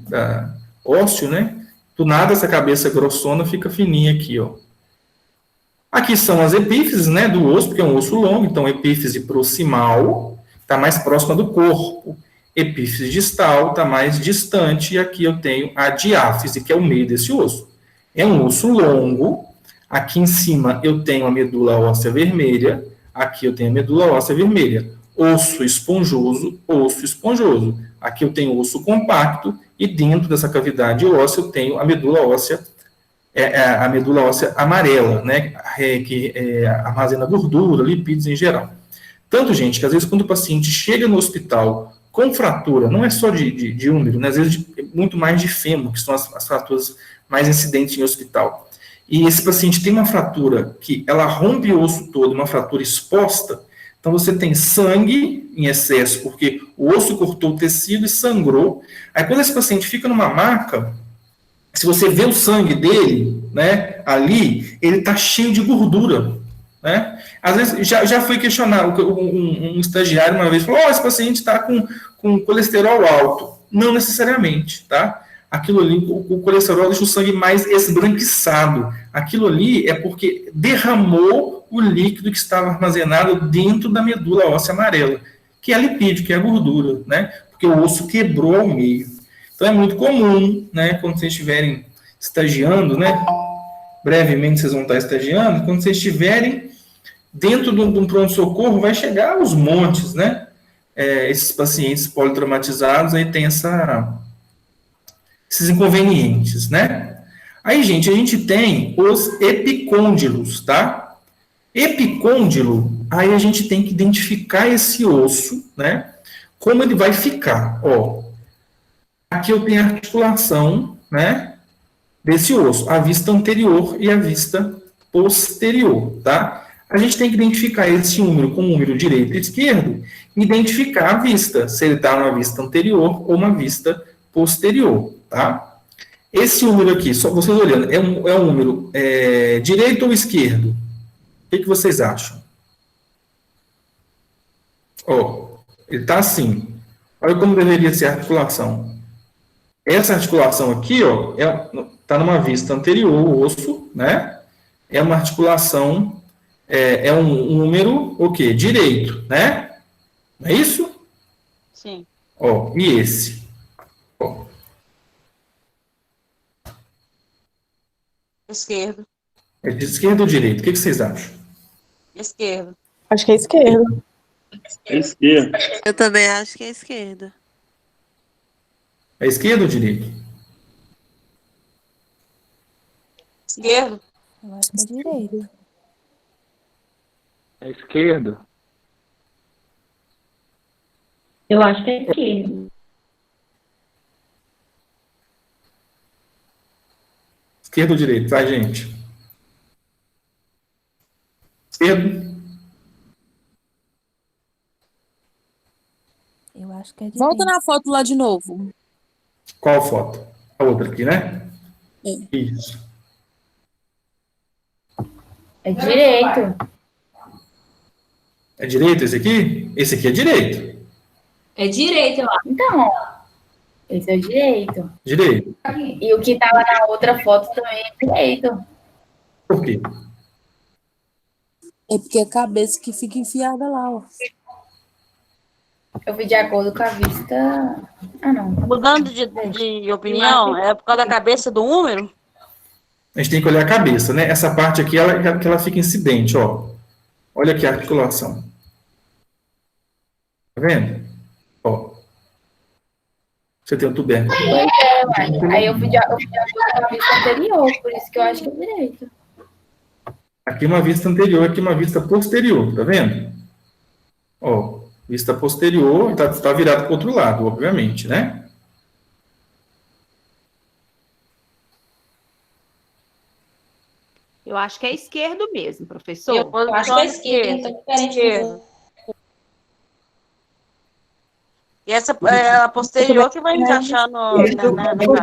da ósseo, né? Do nada essa cabeça grossona fica fininha aqui, ó. Aqui são as epífises, né, do osso, porque é um osso longo, então epífise proximal está mais próxima do corpo, epífise distal está mais distante, e aqui eu tenho a diáfise, que é o meio desse osso. É um osso longo. Aqui em cima eu tenho a medula óssea vermelha, aqui eu tenho a medula óssea vermelha. Osso esponjoso, osso esponjoso. Aqui eu tenho osso compacto e dentro dessa cavidade óssea eu tenho a medula óssea amarela, né, que armazena gordura, lipídios em geral. Tanto, gente, que às vezes quando o paciente chega no hospital com fratura, não é só de úmero, né, às vezes muito mais de fêmur, que são as fraturas mais incidentes em hospital. E esse paciente tem uma fratura que ela rompe o osso todo, uma fratura exposta, então você tem sangue em excesso, porque o osso cortou o tecido e sangrou. Aí quando esse paciente fica numa maca, se você vê o sangue dele, né, ali, ele está cheio de gordura, né? Às vezes, já foi questionado, um estagiário uma vez falou, esse paciente está com colesterol alto. Não necessariamente, tá? Aquilo ali, o colesterol deixa o sangue mais esbranquiçado. Aquilo ali é porque derramou o líquido que estava armazenado dentro da medula óssea amarela, que é lipídio, que é a gordura, né? Porque o osso quebrou ao meio. Então, é muito comum, né? Quando vocês estiverem estagiando, né? Brevemente vocês vão estar estagiando. Quando vocês estiverem dentro de um pronto-socorro, vai chegar aos montes, né? Esses pacientes politraumatizados, aí tem esses inconvenientes, né? Aí, gente, a gente tem os epicôndilos, tá? Epicôndilo, aí a gente tem que identificar esse osso, né? Como ele vai ficar, ó. Aqui eu tenho a articulação, né? Desse osso, a vista anterior e a vista posterior, tá? A gente tem que identificar esse número como número direito e esquerdo, e identificar a vista, se ele está numa vista anterior ou uma vista posterior, tá? Esse número aqui, só vocês olhando, é um número direito ou esquerdo? O que vocês acham? Ó, ele está assim. Olha como deveria ser a articulação. Essa articulação aqui, ó, está numa vista anterior, o osso, né? É uma articulação, é um número, o quê? Direito, né? Não é isso? Sim. Ó, e esse? Ó. Esquerdo. É de esquerda ou direito? O que vocês acham? Esquerdo. Acho que é esquerdo. É esquerda. Eu também acho que é esquerda. É esquerda ou direito? Esquerdo. Eu acho que é direito. É esquerdo. Eu acho que é esquerdo. Esquerda ou direito? Vai, gente. Esquerdo. Eu acho que é direito. Volta na foto lá de novo. Qual foto? A outra aqui, né? É. Isso. É direito. É direito esse aqui? Esse aqui é direito. É direito, eu acho. Então, esse é o direito. Direito. E o que estava na outra foto também é direito. Por quê? É porque é a cabeça que fica enfiada lá, ó. Eu vi de acordo com a vista. Ah, não. Mudando de opinião, é por causa da cabeça do número? A gente tem que olhar a cabeça, né? Essa parte aqui, ela fica incidente, ó. Olha aqui a articulação. Tá vendo? Ó. Você tem o tubérculo. Aí eu vi de acordo com a vista anterior, por isso que eu acho que é direito. Aqui uma vista anterior, aqui uma vista posterior, tá vendo? Ó, vista posterior, tá virado para o outro lado, obviamente, né? Eu acho que é esquerdo mesmo, professor. Eu acho que é esquerdo. E essa é a posterior que vai encaixar na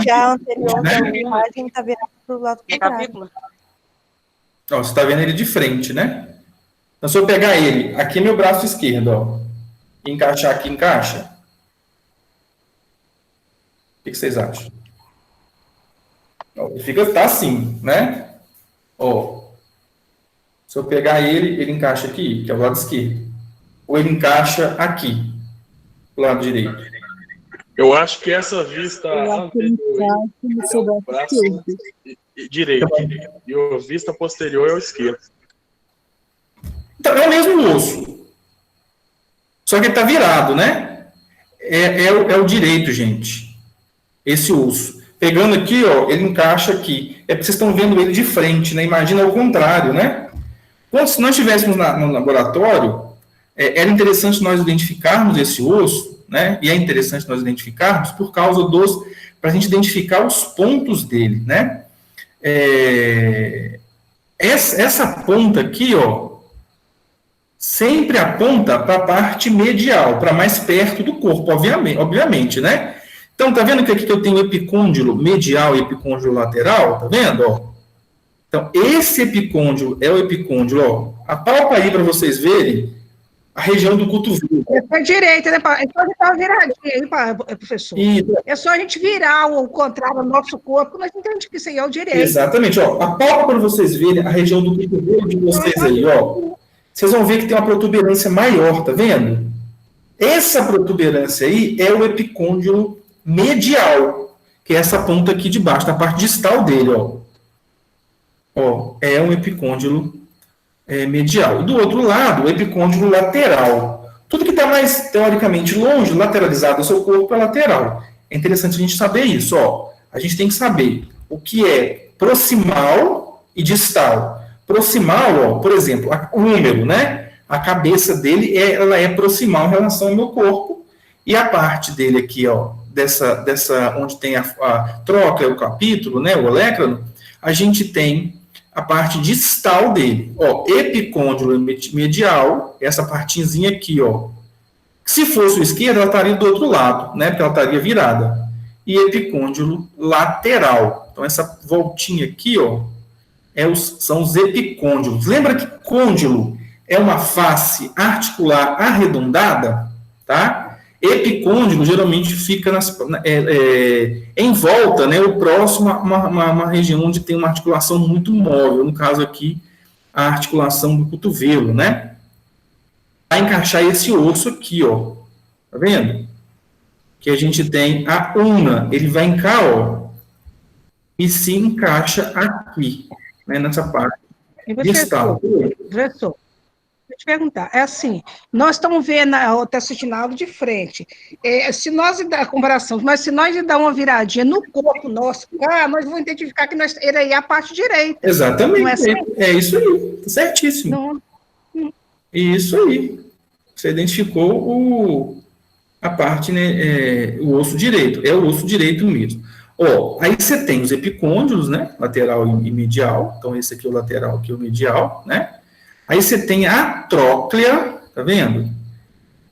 Já anterior da imagem está virado para o lado contrário. capícula. Ó, você está vendo ele de frente, né? Então, se eu pegar ele, aqui é meu braço esquerdo, ó, e encaixar aqui, encaixa. O que vocês acham? Ó, ele tá assim, né? Ó, se eu pegar ele encaixa aqui, que é o lado esquerdo. Ou ele encaixa aqui, do lado direito. Eu acho que essa vista anterior é o braço direito. E a vista posterior é o esquerdo. Então, é o mesmo osso. Só que ele está virado, né? É o direito, gente. Esse osso. Pegando aqui, ó, ele encaixa aqui. É porque vocês estão vendo ele de frente, né? Imagina o contrário, né? Então, se nós estivéssemos no laboratório, era interessante nós identificarmos esse osso, né? E é interessante nós identificarmos por causa para a gente identificar os pontos dele, né? Essa ponta aqui, ó, sempre aponta para a parte medial, para mais perto do corpo, obviamente, né? Então, tá vendo que aqui que eu tenho epicôndilo medial e epicôndilo lateral? Tá vendo, ó? Então, esse epicôndilo é o epicôndilo, ó. Apalpa aí para vocês verem a região do cotovelo. É para a direita, né? É só dar uma viradinha aí, professor. Isso. É só a gente virar o contrário do nosso corpo, nós entendemos que isso aí é o direito. Exatamente, ó. Apalpa para vocês verem a região do cotovelo de vocês aí, ó. Vocês vão ver que tem uma protuberância maior, tá vendo? Essa protuberância aí é o epicôndilo medial, que é essa ponta aqui de baixo, na parte distal dele, ó. Ó, é um epicôndilo medial. E do outro lado, o epicôndilo lateral. Tudo que está mais, teoricamente, longe, lateralizado do seu corpo, é lateral. É interessante a gente saber isso, ó. A gente tem que saber o que é proximal e distal. Proximal, ó, por exemplo, o número, né? A cabeça dele, ela é proximal em relação ao meu corpo, e a parte dele aqui, ó, dessa onde tem a tróclea, o capítulo, né, o olécrano, a gente tem a parte distal dele, ó, epicôndilo medial, essa partezinha aqui, ó. Se fosse o esquerdo, ela estaria do outro lado, né, porque ela estaria virada. E epicôndilo lateral. Então, essa voltinha aqui, ó, são os epicôndilos. Lembra que côndilo é uma face articular arredondada, tá? Epicôndilo geralmente fica em volta, né, o próximo a uma região onde tem uma articulação muito móvel, no caso aqui, a articulação do cotovelo, né? Vai encaixar esse osso aqui, ó, tá vendo? Que a gente tem a ulna, ele vai cá, ó, e se encaixa aqui, né, nessa parte distal. Professor, deixa eu te perguntar, é assim, nós estamos vendo, está assistindo a aula de frente, se nós dar a comparação, mas se nós dar uma viradinha no corpo nosso, nós vamos identificar que ele aí é a parte direita. Exatamente, não é, assim? É isso aí, certíssimo. Não. Isso aí, você identificou a parte, né, o osso direito, é o osso direito mesmo. Ó, aí você tem os epicôndilos, né, lateral e medial, então esse aqui é o lateral, aqui é o medial, né, aí você tem a tróclea, tá vendo?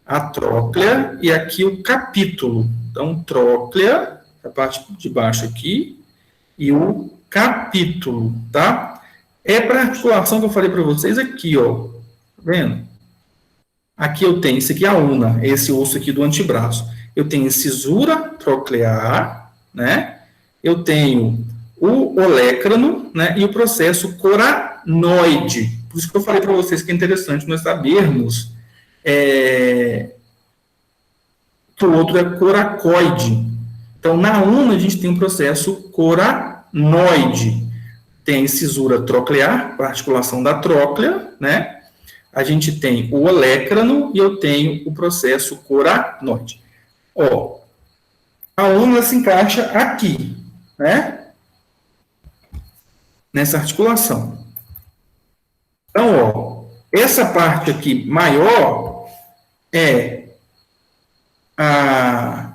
A tróclea e aqui o capítulo, então tróclea, a parte de baixo aqui, e o capítulo, tá? É para a articulação que eu falei para vocês aqui, ó, tá vendo? Aqui eu tenho, esse aqui é a ulna, esse osso aqui do antebraço. Eu tenho cisura troclear, né? Eu tenho o olécrano, né? E o processo coranoide. Por isso que eu falei para vocês que é interessante nós sabermos que o outro é coracoide. Então, na ulna a gente tem um processo coranoide. Tem cisura troclear, a articulação da tróclea, né? A gente tem o olécrano e eu tenho o processo coranoide. Ó, a ulna se encaixa aqui, né? Nessa articulação. Então, ó, essa parte aqui maior é a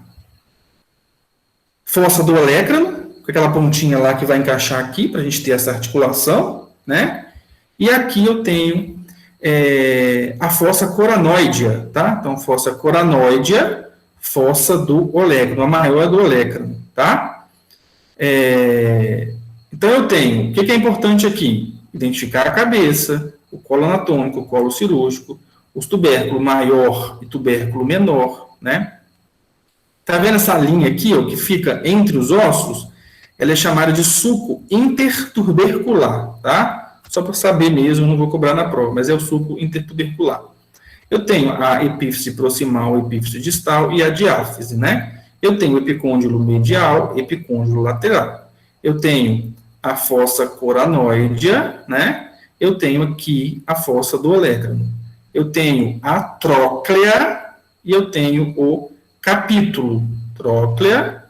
fossa do olécrano, com aquela pontinha lá que vai encaixar aqui, para a gente ter essa articulação, né? E aqui eu tenho a fossa coranoidea, tá? Então, fossa coranoidea, fossa do olécrano, a maior é do olécrano, tá? Então, eu tenho, o que é importante aqui? Identificar a cabeça, o colo anatômico, o colo cirúrgico, os tubérculo maior e tubérculo menor, né? Tá vendo essa linha aqui, ó, que fica entre os ossos? Ela é chamada de sulco intertubercular, tá? Só para saber mesmo, não vou cobrar na prova, mas é o sulco intertubercular. Eu tenho a epífise proximal, a epífise distal e a diáfise, né? Eu tenho o epicôndilo medial, epicôndilo lateral. Eu tenho a fossa coranoidea, né? Eu tenho aqui a fossa do olécrano. Eu tenho a tróclea e eu tenho o capítulo. Tróclea,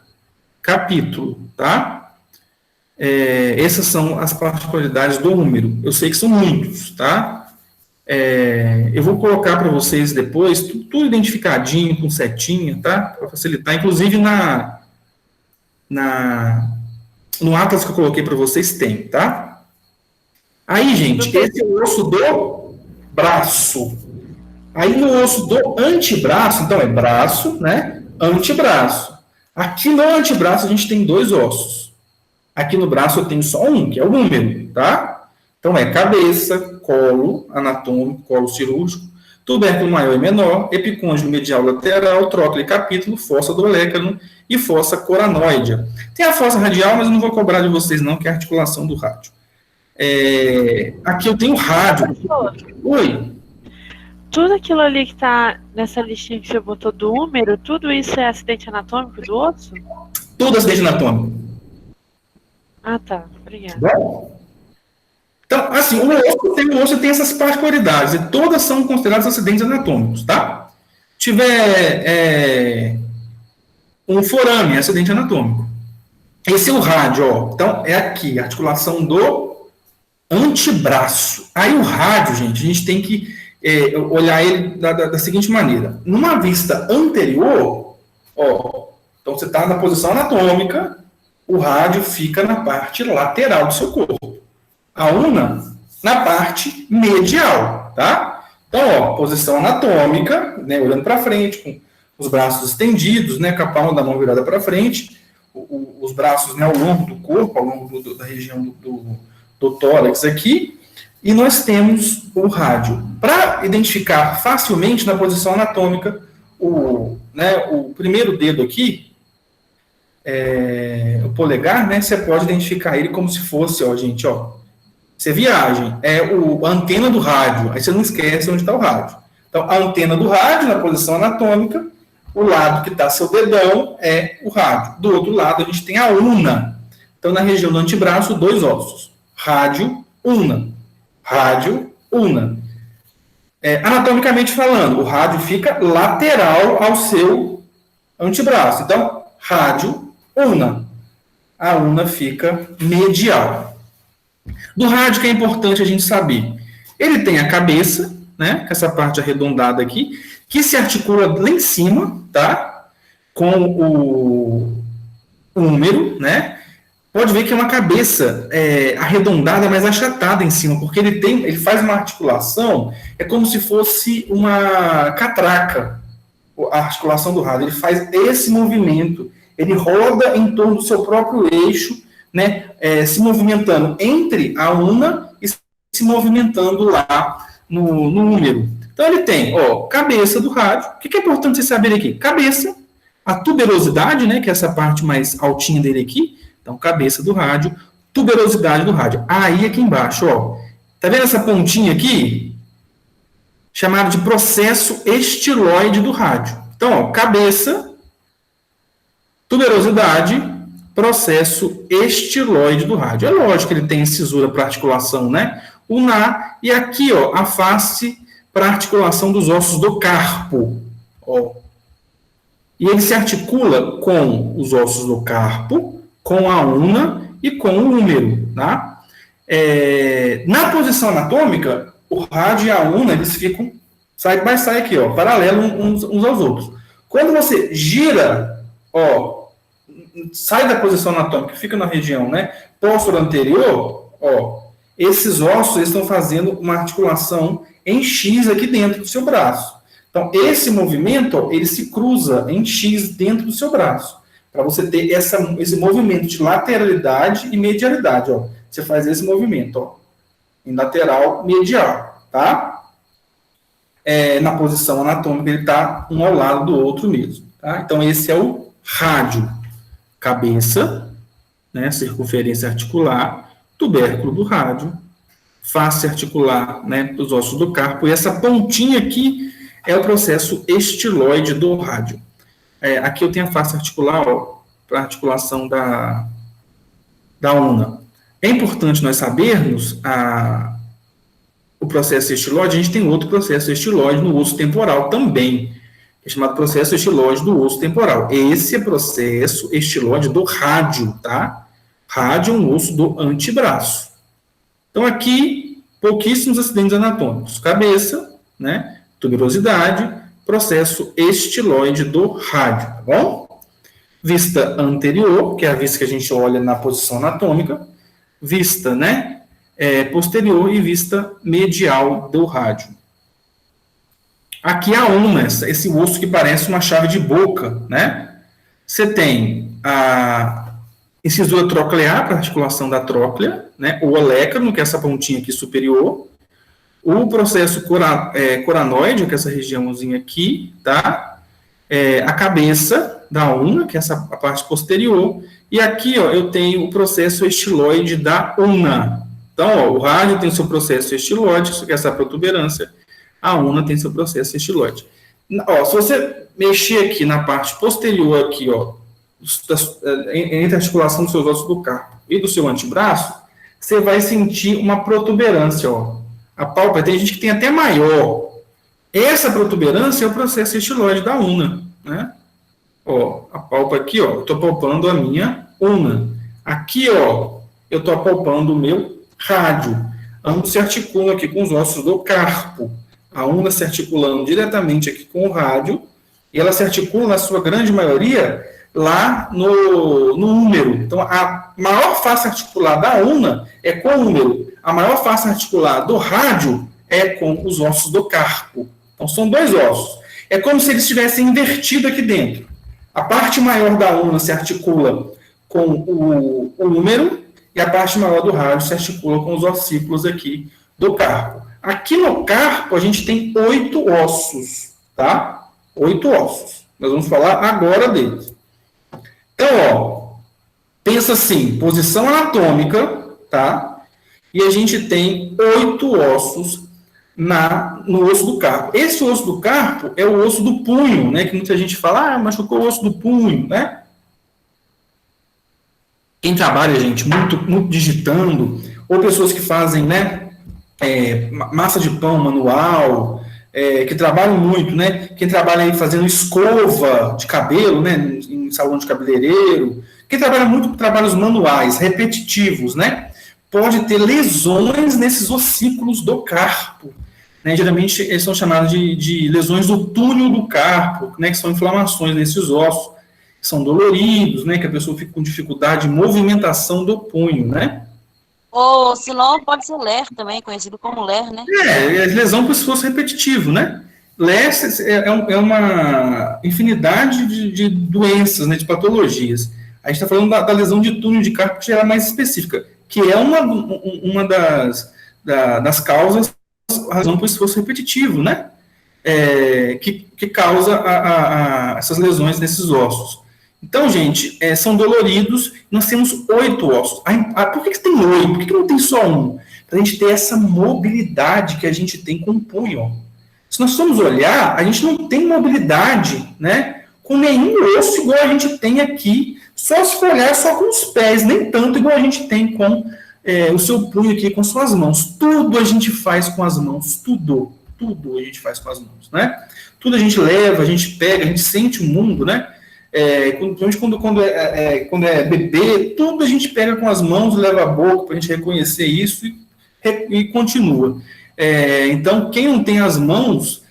capítulo, tá? Essas são as particularidades do húmero. Eu sei que são muitos, tá? Eu vou colocar para vocês depois, tudo identificadinho, com setinha, tá? Para facilitar. Inclusive, no atlas que eu coloquei para vocês tem, tá? Aí, gente, esse é o osso do braço. Aí, no osso do antebraço, então, é braço, né? Antebraço. Aqui no antebraço, a gente tem dois ossos. Aqui no braço eu tenho só um, que é o húmero, tá? Então, é cabeça, colo anatômico, colo cirúrgico, tubérculo maior e menor, epicôndilo medial lateral, tróclea e capítulo, fossa do olécrano e fossa coranoidea. Tem a fossa radial, mas eu não vou cobrar de vocês não, que é a articulação do rádio. Aqui eu tenho o rádio. Oi? Tudo aquilo ali que tá nessa listinha que você botou do húmero, tudo isso é acidente anatômico do osso? Tudo acidente anatômico. Ah, tá. Obrigada. Bom, então, assim, o osso tem essas particularidades, e todas são consideradas acidentes anatômicos, tá? Tiver um forame, acidente anatômico. Esse é o rádio, ó. Então, é aqui, a articulação do antebraço. Aí o rádio, gente, a gente tem que olhar ele da seguinte maneira. Numa vista anterior, ó, então você está na posição anatômica, o rádio fica na parte lateral do seu corpo. A una na parte medial, tá? Então, ó, posição anatômica, né, olhando para frente, com os braços estendidos, né, com a palma da mão virada para frente, os braços, né, ao longo do corpo, ao longo da região do tórax aqui, e nós temos o rádio. Para identificar facilmente na posição anatômica, o primeiro dedo aqui, o polegar, né, você pode identificar ele como se fosse, ó, gente, ó, você viagem, a antena do rádio, aí você não esquece onde está o rádio. Então, a antena do rádio, na posição anatômica, o lado que está seu dedão é o rádio. Do outro lado, a gente tem a una. Então, na região do antebraço, 2 ossos. Rádio, una. Rádio, una. Anatomicamente falando, o rádio fica lateral ao seu antebraço. Então, rádio, una. A una fica medial. Do rádio que é importante a gente saber. Ele tem a cabeça, né, com essa parte arredondada aqui, que se articula lá em cima, tá? Com o húmero, né? Pode ver que é uma cabeça arredondada, mas achatada em cima, porque ele faz uma articulação, é como se fosse uma catraca, a articulação do rádio. Ele faz esse movimento, ele roda em torno do seu próprio eixo, né, se movimentando entre a una e se movimentando lá no húmero. Então, ele tem, ó, cabeça do rádio. O que é importante você saber aqui? Cabeça, a tuberosidade, né, que é essa parte mais altinha dele aqui. Então, cabeça do rádio, tuberosidade do rádio. Aí, aqui embaixo, ó, tá vendo essa pontinha aqui? Chamada de processo estiloide do rádio. Então, ó, cabeça, tuberosidade, processo estiloide do rádio. É lógico que ele tem cisura para articulação, né? Ulnar, e aqui, ó, a face para articulação dos ossos do carpo, ó. E ele se articula com os ossos do carpo, com a una e com o húmero, tá? Na posição anatômica, o rádio e a una, eles ficam side by side aqui, ó, paralelo uns aos outros. Quando você gira, ó, sai da posição anatômica, fica na região, né, póstero anterior, ó, esses ossos estão fazendo uma articulação em X aqui dentro do seu braço. Então, esse movimento, ó, ele se cruza em X dentro do seu braço, para você ter esse movimento de lateralidade e medialidade, ó. Você faz esse movimento, ó, em lateral, medial, tá? Na posição anatômica, ele está um ao lado do outro mesmo, tá? Então, esse é o rádio. Cabeça, né, circunferência articular, tubérculo do rádio, face articular, né, dos ossos do carpo, e essa pontinha aqui é o processo estiloide do rádio. Aqui eu tenho a face articular, para articulação da una. É importante nós sabermos o processo estiloide. A gente tem outro processo estiloide no osso temporal também, é chamado processo estiloide do osso temporal. Esse é processo estiloide do rádio, tá? Rádio é um osso do antebraço. Então, aqui, pouquíssimos acidentes anatômicos. Cabeça, né? Tuberosidade, processo estiloide do rádio, tá bom? Vista anterior, que é a vista que a gente olha na posição anatômica. Vista, né? Posterior e vista medial do rádio. Aqui a una, esse osso que parece uma chave de boca, né? Você tem a incisura troclear, para articulação da tróclea, né? O olecano, que é essa pontinha aqui superior. O processo coranoide, que é essa regiãozinha aqui, tá? A cabeça da una, que é a parte posterior. E aqui, ó, eu tenho o processo estiloide da una. Então, ó, o rádio tem o seu processo estiloide, que é essa protuberância. A una tem seu processo estiloide. Ó, se você mexer aqui na parte posterior, aqui, ó, entre a articulação dos seus ossos do carpo e do seu antebraço, você vai sentir uma protuberância, ó. A pálpebra, tem gente que tem até maior. Essa protuberância é o processo estiloide da una, né? Ó, a pálpebra aqui, ó, eu estou palpando a minha una. Aqui, ó, eu estou apalpando o meu rádio. Ambos se articulam aqui com os ossos do carpo. A una se articulando diretamente aqui com o rádio, e ela se articula, na sua grande maioria, lá no úmero. Então, a maior face articular da una é com o úmero. A maior face articular do rádio é com os ossos do carpo. Então, são dois ossos. É como se eles estivessem invertidos aqui dentro. A parte maior da una se articula com o úmero, e a parte maior do rádio se articula com os ossículos aqui do carpo. Aqui no carpo, a gente tem 8 ossos, tá? 8 ossos. Nós vamos falar agora deles. Então, ó, pensa assim, posição anatômica, tá? E a gente tem 8 ossos no osso do carpo. Esse osso do carpo é o osso do punho, né? Que muita gente fala, machucou o osso do punho, né? Quem trabalha, gente, muito digitando, ou pessoas que fazem, né? Massa de pão manual, que trabalham muito, né? Quem trabalha aí fazendo escova de cabelo, né? Em salão de cabeleireiro, quem trabalha muito com trabalhos manuais, repetitivos, né? Pode ter lesões nesses ossículos do carpo, né? Geralmente eles são chamados de lesões do túnel do carpo, né? Que são inflamações nesses ossos, que são doloridos, né? Que a pessoa fica com dificuldade de movimentação do punho, né? Ou, se não, pode ser LER também, conhecido como LER, né? Lesão por esforço repetitivo, né? LER é uma infinidade de doenças, né, de patologias. A gente está falando da lesão de túnel de carpo, que já é mais específica, que é uma das causas, a razão por esforço repetitivo, né? Que causa essas lesões nesses ossos. Então, gente, são doloridos, nós temos 8 ossos. Por que tem 8? Por que não tem só um? Para a gente ter essa mobilidade que a gente tem com o punho. Se nós formos olhar, a gente não tem mobilidade, né, com nenhum osso igual a gente tem aqui, só se for olhar só com os pés, nem tanto igual a gente tem com o seu punho aqui, com suas mãos. Tudo a gente faz com as mãos, tudo a gente faz com as mãos, né? Tudo a gente leva, a gente pega, a gente sente o mundo, né? Quando é bebê, tudo a gente pega com as mãos, leva a boca para a gente reconhecer isso e continua. Então, quem não tem as mãos,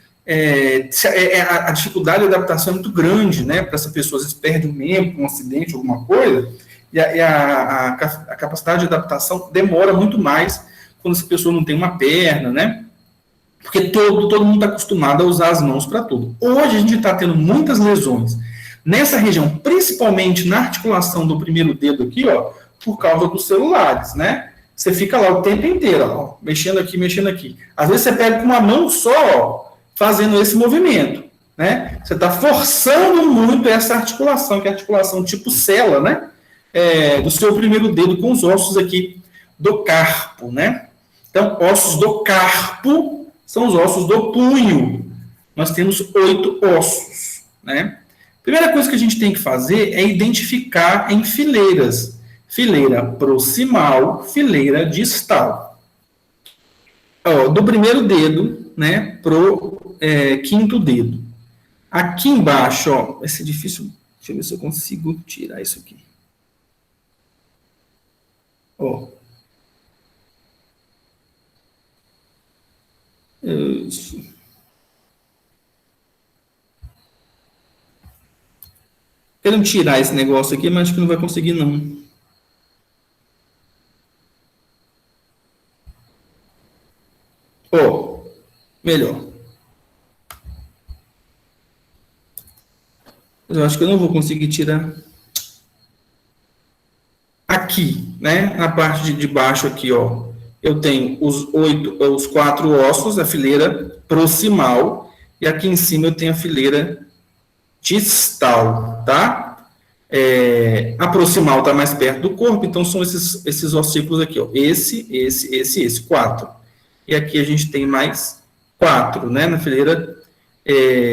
a dificuldade de adaptação é muito grande, né? Para essa pessoa, às vezes perde um membro, um acidente, alguma coisa, e a capacidade de adaptação demora muito mais quando essa pessoa não tem uma perna, né? Porque todo mundo está acostumado a usar as mãos para tudo. Hoje a gente está tendo muitas lesões nessa região, principalmente na articulação do primeiro dedo aqui, ó, por causa dos celulares, né? Você fica lá o tempo inteiro, ó, mexendo aqui. Às vezes você pega com uma mão só, ó, fazendo esse movimento, né? Você está forçando muito essa articulação, que é a articulação tipo cela, né? Do seu primeiro dedo com os ossos aqui do carpo, né? Então, ossos do carpo são os ossos do punho. Nós temos 8 ossos, né? Primeira coisa que a gente tem que fazer é identificar em fileiras. Fileira proximal, fileira distal. Do primeiro dedo, né, pro quinto dedo. Aqui embaixo, ó, vai ser difícil, deixa eu ver se eu consigo tirar isso aqui. Ó. Isso. Querendo tirar esse negócio aqui, mas acho que não vai conseguir, não. Melhor. Eu acho que eu não vou conseguir tirar. Aqui, né, na parte de baixo aqui, ó, eu tenho os 4 ossos, a fileira proximal, e aqui em cima eu tenho a fileira distal, tá? A proximal está mais perto do corpo, então são esses ossículos aqui, ó, esse, 4. E aqui a gente tem mais 4, né, na fileira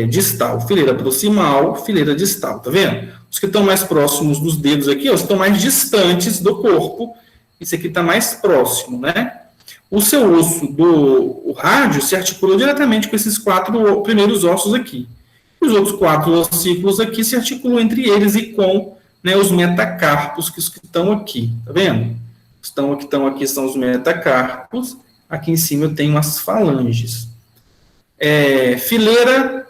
distal. Fileira proximal, fileira distal, tá vendo? Os que estão mais próximos dos dedos aqui, ó, estão mais distantes do corpo. Esse aqui está mais próximo, né? O seu osso do rádio se articula diretamente com esses 4 primeiros ossos aqui. Os outros 4 ossículos aqui se articulam entre eles e com, né, os metacarpos que estão aqui, tá vendo? Estão aqui são os metacarpos. Aqui em cima eu tenho as falanges. fileira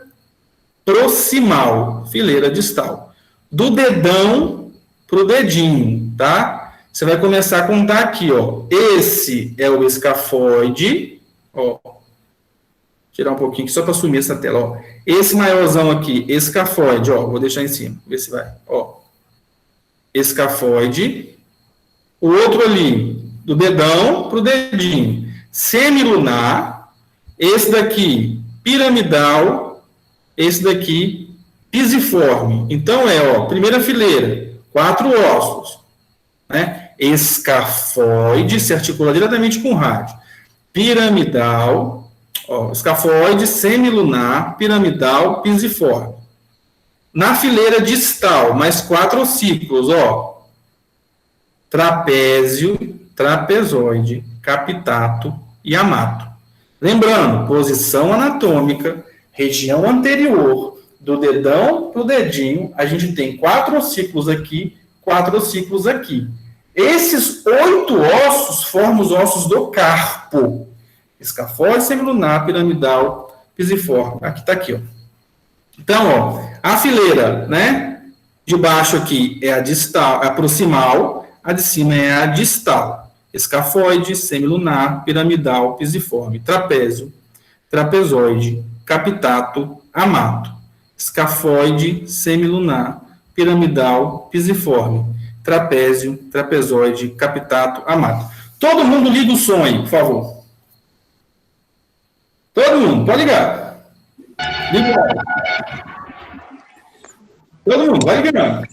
proximal, fileira distal. Do dedão para o dedinho, tá? Você vai começar a contar aqui, ó. Esse é o escafoide, ó. Tirar um pouquinho aqui só para sumir essa tela, ó. Esse maiorzão aqui, escafoide, ó. Vou deixar em cima, ver se vai, ó. Escafoide. O outro ali, do dedão para o dedinho. Semilunar. Esse daqui, piramidal. Esse daqui, pisiforme. Então, ó, primeira fileira, 4 ossos, né? Escafoide, se articula diretamente com o rádio. Piramidal, ó, escafoide, semilunar, piramidal, pisiforme. Na fileira distal, mais 4 ossículos, ó. Trapézio, trapezoide, capitato e amato. Lembrando, posição anatômica, região anterior, do dedão para o dedinho, a gente tem 4 ossículos aqui, 4 ossículos aqui. Esses 8 ossos formam os ossos do carpo. Escafoide, semilunar, piramidal, pisiforme. Aqui está aqui, ó. Então, ó, a fileira, né, de baixo aqui é a distal, a proximal, a de cima é a distal. Escafoide, semilunar, piramidal, pisiforme, trapézio, trapezoide, capitato, amato. Escafoide, semilunar, piramidal, pisiforme, trapézio, trapezoide, capitato, amato. Todo mundo liga o som aí, por favor. Todo mundo, pode ligar. Liga. Todo mundo, vai ligando.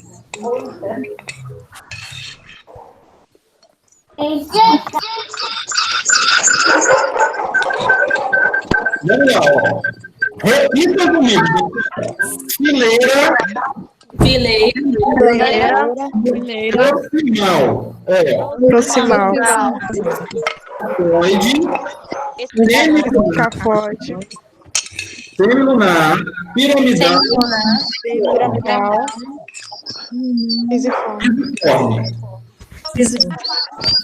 Vamos lá, ó. Repita comigo. Fileira. Proximal. Proximal. Escafoide. Semilunar. Piramidal. Pisiforme.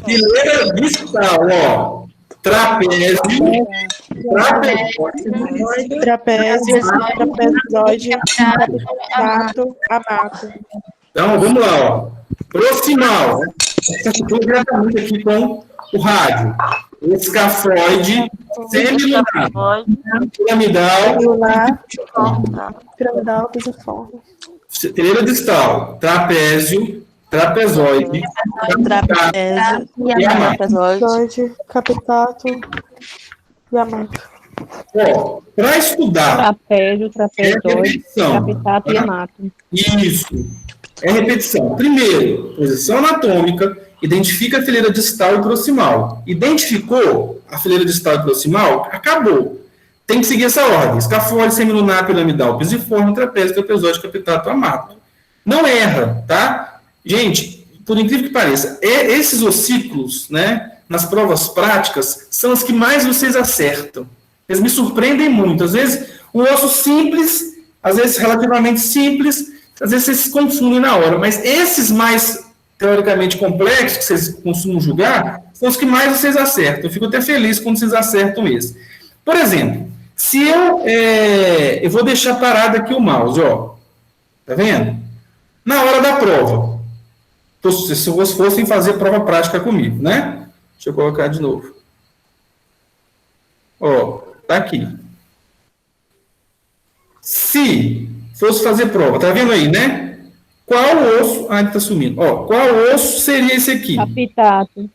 Fileira distal, ó. Trapézio, trapezoide, capitato, amato. Então, vamos lá, ó. Proximal. Estou diretamente aqui com o rádio. Escafoide, semilunar, piramidal, pisiforme. Fileira distal, trapézio, trapezoide, trapezoide, capitato e amato. Para estudar. Trapézio, trapezoide, capitato e amato. Isso. É repetição. Primeiro, posição anatômica, identifica a fileira distal e proximal. Identificou a fileira distal e proximal? Acabou. Tem que seguir essa ordem. Escafoide, semilunar, piramidal, pisiforme, trapézio, trapezoide, capitato, amato. Não erra, tá? Gente, por incrível que pareça, esses ossículos, né, nas provas práticas, são os que mais vocês acertam. Eles me surpreendem muito. Às vezes, um osso simples, às vezes relativamente simples, às vezes vocês se confundem na hora, mas esses mais teoricamente complexos, que vocês costumam julgar, são os que mais vocês acertam. Eu fico até feliz quando vocês acertam esse. Por exemplo, se eu vou deixar parado aqui o mouse, ó, tá vendo? Na hora da prova, se vocês fossem fazer prova prática comigo, né? Deixa eu colocar de novo. Ó, tá aqui. Se fosse fazer prova, tá vendo aí, né? Qual osso... Ah, ele tá sumindo. Ó, qual osso seria esse aqui? Capitato.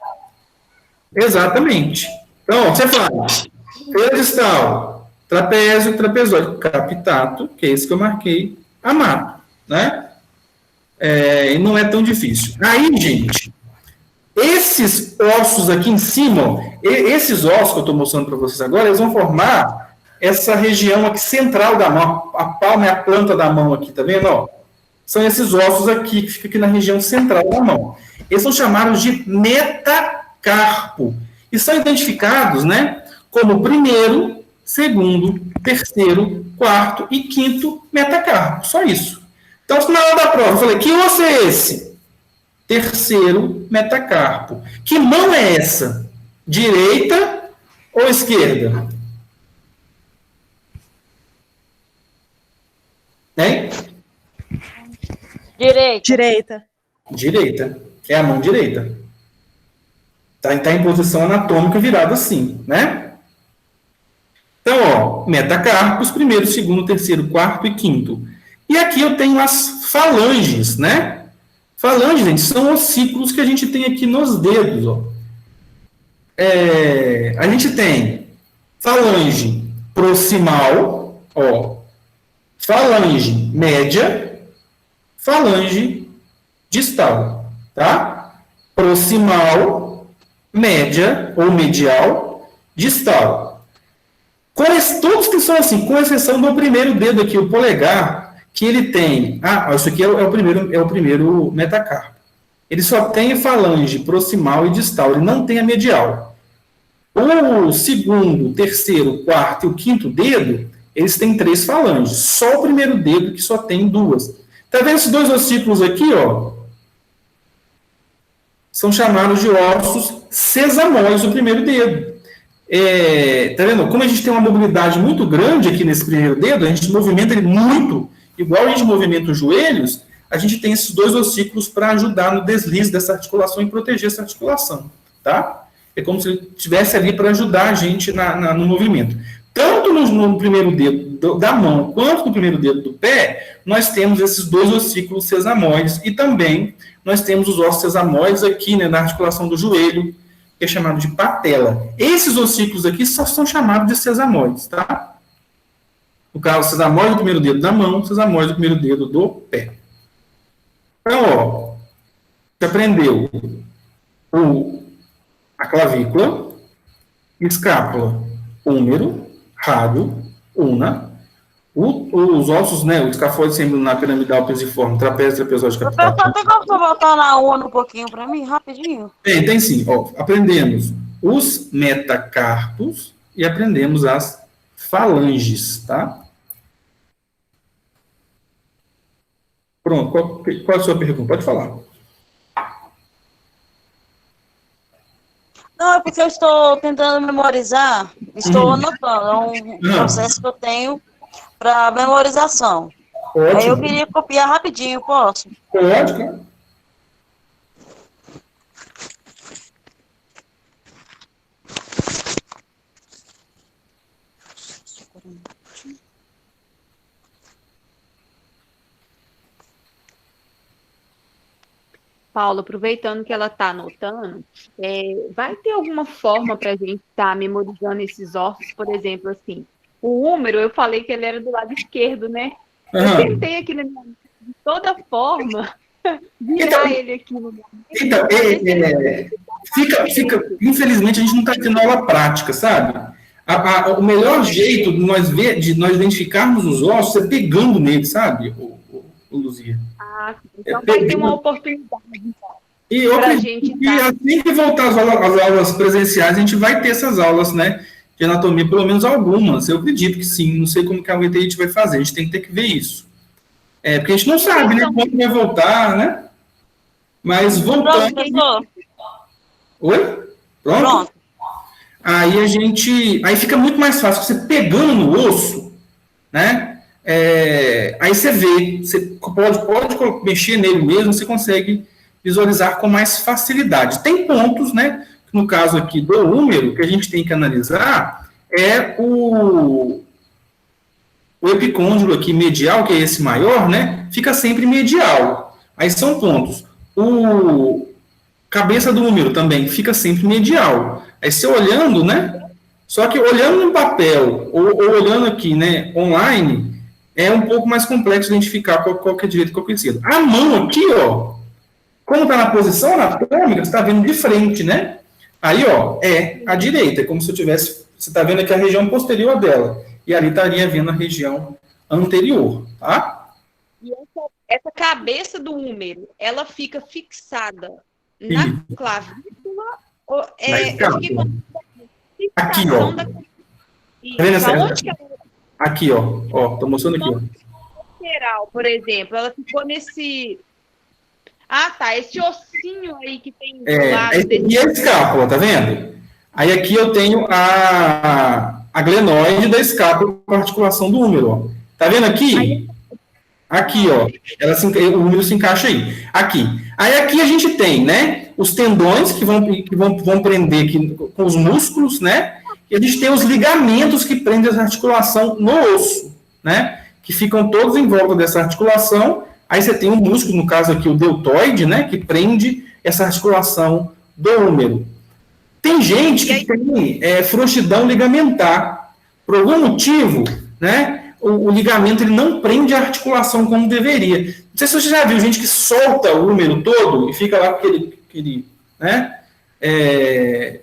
Exatamente. Então, ó, você fala, fileira distal, trapézio, trapezoide, capitato, que é esse que eu marquei, amato, né? E não é tão difícil. Aí, gente, esses ossos aqui em cima, ó, esses ossos que eu estou mostrando para vocês agora, eles vão formar essa região aqui central da mão, a palma e a planta da mão aqui, tá vendo? Ó? São esses ossos aqui, que ficam aqui na região central da mão. Eles são chamados de metacarpo. E são identificados, né, como primeiro, segundo, terceiro, quarto e quinto metacarpo. Só isso. Então, na hora da prova, eu falei, que osso é esse? Terceiro metacarpo. Que mão é essa? Direita ou esquerda? Direita. Direita. É a mão direita. Tá em posição anatômica virada assim, né? Então, ó, metacarpos, primeiro, segundo, terceiro, quarto e quinto. E aqui eu tenho as falanges, né? Falanges, gente, são ossículos que a gente tem aqui nos dedos, ó. A gente tem falange proximal, ó, falange média, falange distal, tá? Proximal, média ou medial, distal. Todos que são assim, com exceção do primeiro dedo aqui, o polegar, que ele tem... isso aqui é o primeiro metacarpo. Ele só tem a falange proximal e distal, ele não tem a medial. O segundo, terceiro, quarto e o quinto dedo, eles têm 3 falanges. Só o primeiro dedo que só tem 2. Tá vendo esses 2 ossículos aqui, ó? São chamados de ossos sesamóides do primeiro dedo. Tá vendo? Como a gente tem uma mobilidade muito grande aqui nesse primeiro dedo, a gente movimenta ele muito, igual a gente movimenta os joelhos, a gente tem esses 2 ossículos para ajudar no deslize dessa articulação e proteger essa articulação, tá? É como se ele estivesse ali para ajudar a gente no movimento. Tanto no primeiro dedo da mão, quanto no primeiro dedo do pé, nós temos esses 2 ossículos sesamóides, e também nós temos os ossos sesamóides aqui, né, na articulação do joelho, que é chamado de patela. Esses ossículos aqui só são chamados de sesamóides, tá? No caso, sesamóide do primeiro dedo da mão, sesamóide do primeiro dedo do pé. Então, ó, você aprendeu a clavícula, escápula, húmero, rádio, una, os ossos, né, o escafoide semilunar, piramidal, pisiforme, trapézio, trapezoide, capital. Tem como você voltar na una um pouquinho para mim, rapidinho? Tem sim. Ó, aprendemos os metacarpos e aprendemos as falanges, tá? Pronto, qual é a sua pergunta? Pode falar. Não, é porque eu estou tentando memorizar, estou anotando, é um processo que eu tenho para memorização. Ótimo. Aí eu queria copiar rapidinho, posso? Pode, cara. Paulo, aproveitando que ela está anotando, vai ter alguma forma para a gente estar memorizando esses ossos, por exemplo, assim, o húmero, eu falei que ele era do lado esquerdo, né? Eu tentei aqui, de toda forma, virar ele aqui no meu. Então, infelizmente, a gente não está tendo aula prática, sabe? O melhor jeito de nós identificarmos os ossos é pegando nele, sabe, o Luzia? Então vai ter uma oportunidade. E eu acredito que assim que voltar às aulas presenciais, a gente vai ter essas aulas, né, de anatomia, pelo menos algumas. Eu acredito que sim. Não sei como que a gente vai fazer. A gente tem que ter que ver isso. Porque a gente não sabe, né, quando vai voltar, né? Mas voltando... Pronto, Oi? Pronto? Aí fica muito mais fácil. Você pegando no osso, né? Aí você vê, você pode mexer nele mesmo, você consegue visualizar com mais facilidade. Tem pontos, né, no caso aqui do húmero, que a gente tem que analisar, o epicôndilo aqui medial, que é esse maior, né, fica sempre medial. Aí são pontos. Cabeça do húmero também fica sempre medial. Aí você olhando, né, só que olhando no papel, ou olhando aqui, né, online, é um pouco mais complexo identificar qual que é direito e qual que é esquerdo. A mão aqui, ó, como está na posição anatômica, você está vendo de frente, né? Aí, ó, é a direita. É como se eu tivesse... Você está vendo aqui a região posterior dela. E ali estaria vendo a região anterior, tá? E essa cabeça do húmero, ela fica fixada na clavícula? Ou aqui, ó. Tá vendo aqui, ó, tô mostrando aqui, ó. Lateral, por exemplo, ela ficou nesse... esse ossinho aí que tem do lado desse... E a escápula, tá vendo? Aí aqui eu tenho a glenoide da escápula com a articulação do húmero, ó. Tá vendo aqui? Aqui, ó, o úmero se encaixa aí. Aqui. Aí aqui a gente tem, né, os tendões que vão prender aqui com os músculos, né? E a gente tem os ligamentos que prendem essa articulação no osso, né? Que ficam todos em volta dessa articulação. Aí você tem um músculo, no caso aqui o deltoide, né? Que prende essa articulação do úmero. Tem gente que tem frouxidão ligamentar. Por algum motivo, né? O ligamento ele não prende a articulação como deveria. Não sei se você já viu gente que solta o úmero todo e fica lá com aquele né?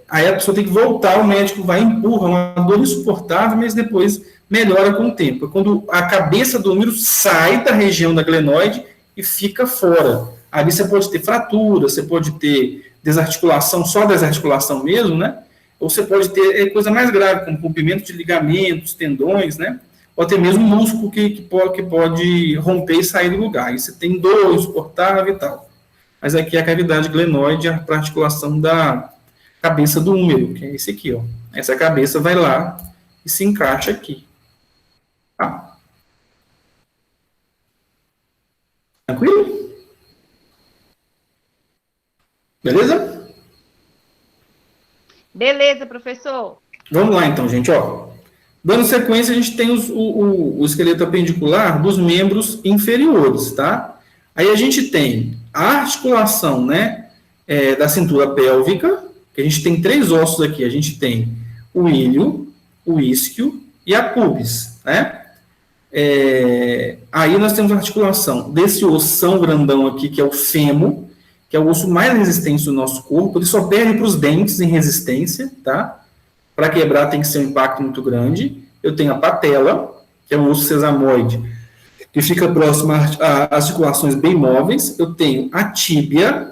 Aí a pessoa tem que voltar, o médico vai e empurra, uma dor insuportável, mas depois melhora com o tempo. É quando a cabeça do úmero sai da região da glenoide e fica fora. Ali você pode ter fratura, você pode ter desarticulação, só desarticulação mesmo, né? Ou você pode ter coisa mais grave, como rompimento de ligamentos, tendões, né? Ou até mesmo músculo que pode romper e sair do lugar. Aí você tem dor insuportável e tal. Mas aqui é a cavidade glenoide, a articulação da cabeça do úmero, que é esse aqui, ó. Essa cabeça vai lá e se encaixa aqui. Tá? Tranquilo? Beleza? Beleza, professor. Vamos lá, então, gente, ó. Dando sequência, a gente tem o esqueleto apendicular dos membros inferiores, tá? Aí a gente tem a articulação, né, da cintura pélvica, que a gente tem 3 ossos aqui. A gente tem o ilho, o isquio e a pubis, né? Aí nós temos a articulação desse ossão grandão aqui, que é o fêmur, que é o osso mais resistente do nosso corpo. Ele só perde para os dentes em resistência, tá? Para quebrar tem que ser um impacto muito grande. Eu tenho a patela, que é um osso sesamoide, que fica próximo às articulações bem móveis. Eu tenho a tíbia,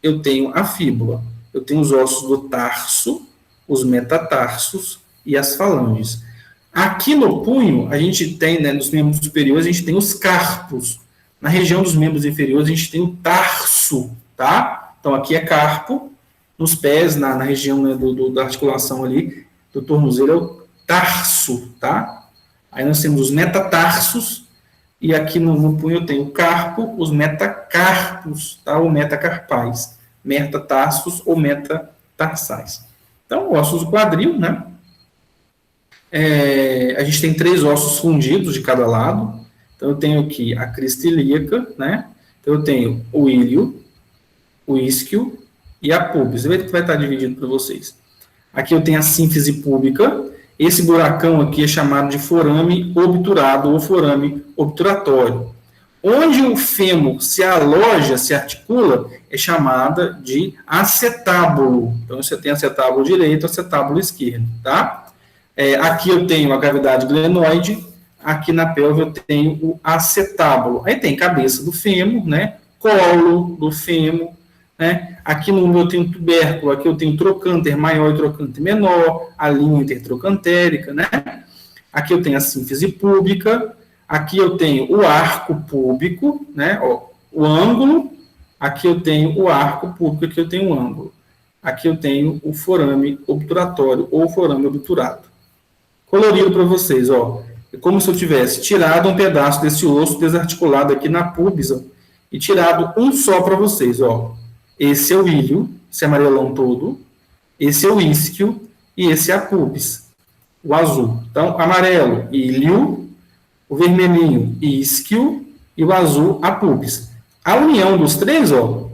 eu tenho a fíbula. Eu tenho os ossos do tarso, os metatarsos e as falanges. Aqui no punho, a gente tem, né, nos membros superiores, a gente tem os carpos. Na região dos membros inferiores, a gente tem o tarso, tá? Então, aqui é carpo. Nos pés, na região, né, da articulação ali, do tornozelo, é o tarso, tá? Aí nós temos os metatarsos, e aqui no punho eu tenho o carpo, os metacarpos, tá? Ou metacarpais. Metatarsos ou metatarsais. Então, ossos do quadril, né? A gente tem 3 ossos fundidos de cada lado. Então, eu tenho aqui a crista ilíaca, né? Então, eu tenho o ilho, o isquio e a pubis. Vai estar dividido para vocês. Aqui eu tenho a sínfise púbica. Esse buracão aqui é chamado de forame obturado ou forame obturatório. Onde o fêmur se aloja, se articula, é chamada de acetábulo. Então, você tem acetábulo direito, acetábulo esquerdo, tá? Aqui eu tenho a cavidade glenoide, aqui na pelve eu tenho o acetábulo. Aí tem cabeça do fêmur, né? Colo do fêmur, né? Aqui no meu eu tenho tubérculo, aqui eu tenho trocânter maior e trocânter menor, a linha intertrocantérica, né? Aqui eu tenho a sínfise púbica, aqui eu tenho o arco púbico, né? Ó, o ângulo, aqui eu tenho o arco púbico, aqui eu tenho o ângulo. Aqui eu tenho o forame obturatório ou forame obturado. Colorido para vocês, ó. É como se eu tivesse tirado um pedaço desse osso desarticulado aqui na pubis, ó, e tirado um só para vocês, ó. Esse é o ilho, esse amarelão todo, esse é o isquio e esse é a pubis, o azul. Então, amarelo, ilho, o vermelhinho, isquio, e o azul, a pubis. A união dos 3, ó,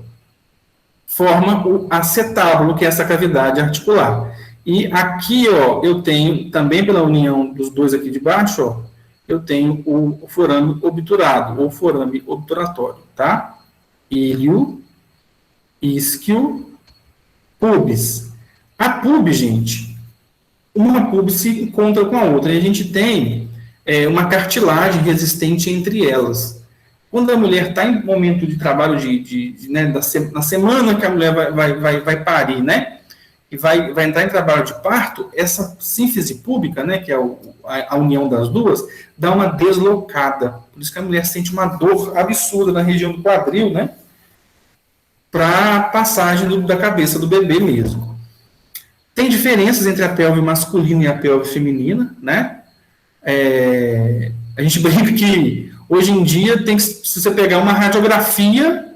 forma o acetábulo, que é essa cavidade articular. E aqui, ó, eu tenho, também pela união dos 2 aqui de baixo, ó, eu tenho o forame obturado, ou forame obturatório, tá? Ilho, isquio, pubis. A pubis, gente, uma pubis se encontra com a outra, e a gente tem uma cartilagem resistente entre elas. Quando a mulher está em momento de trabalho, né, na semana que a mulher vai parir, né, e vai entrar em trabalho de parto, essa sínfise púbica, né, que é a união das duas, dá uma deslocada. Por isso que a mulher sente uma dor absurda na região do quadril, né, para a passagem da cabeça do bebê mesmo. Tem diferenças entre a pelve masculina e a pelve feminina, né? A gente brinca que Hoje em dia, se você pegar uma radiografia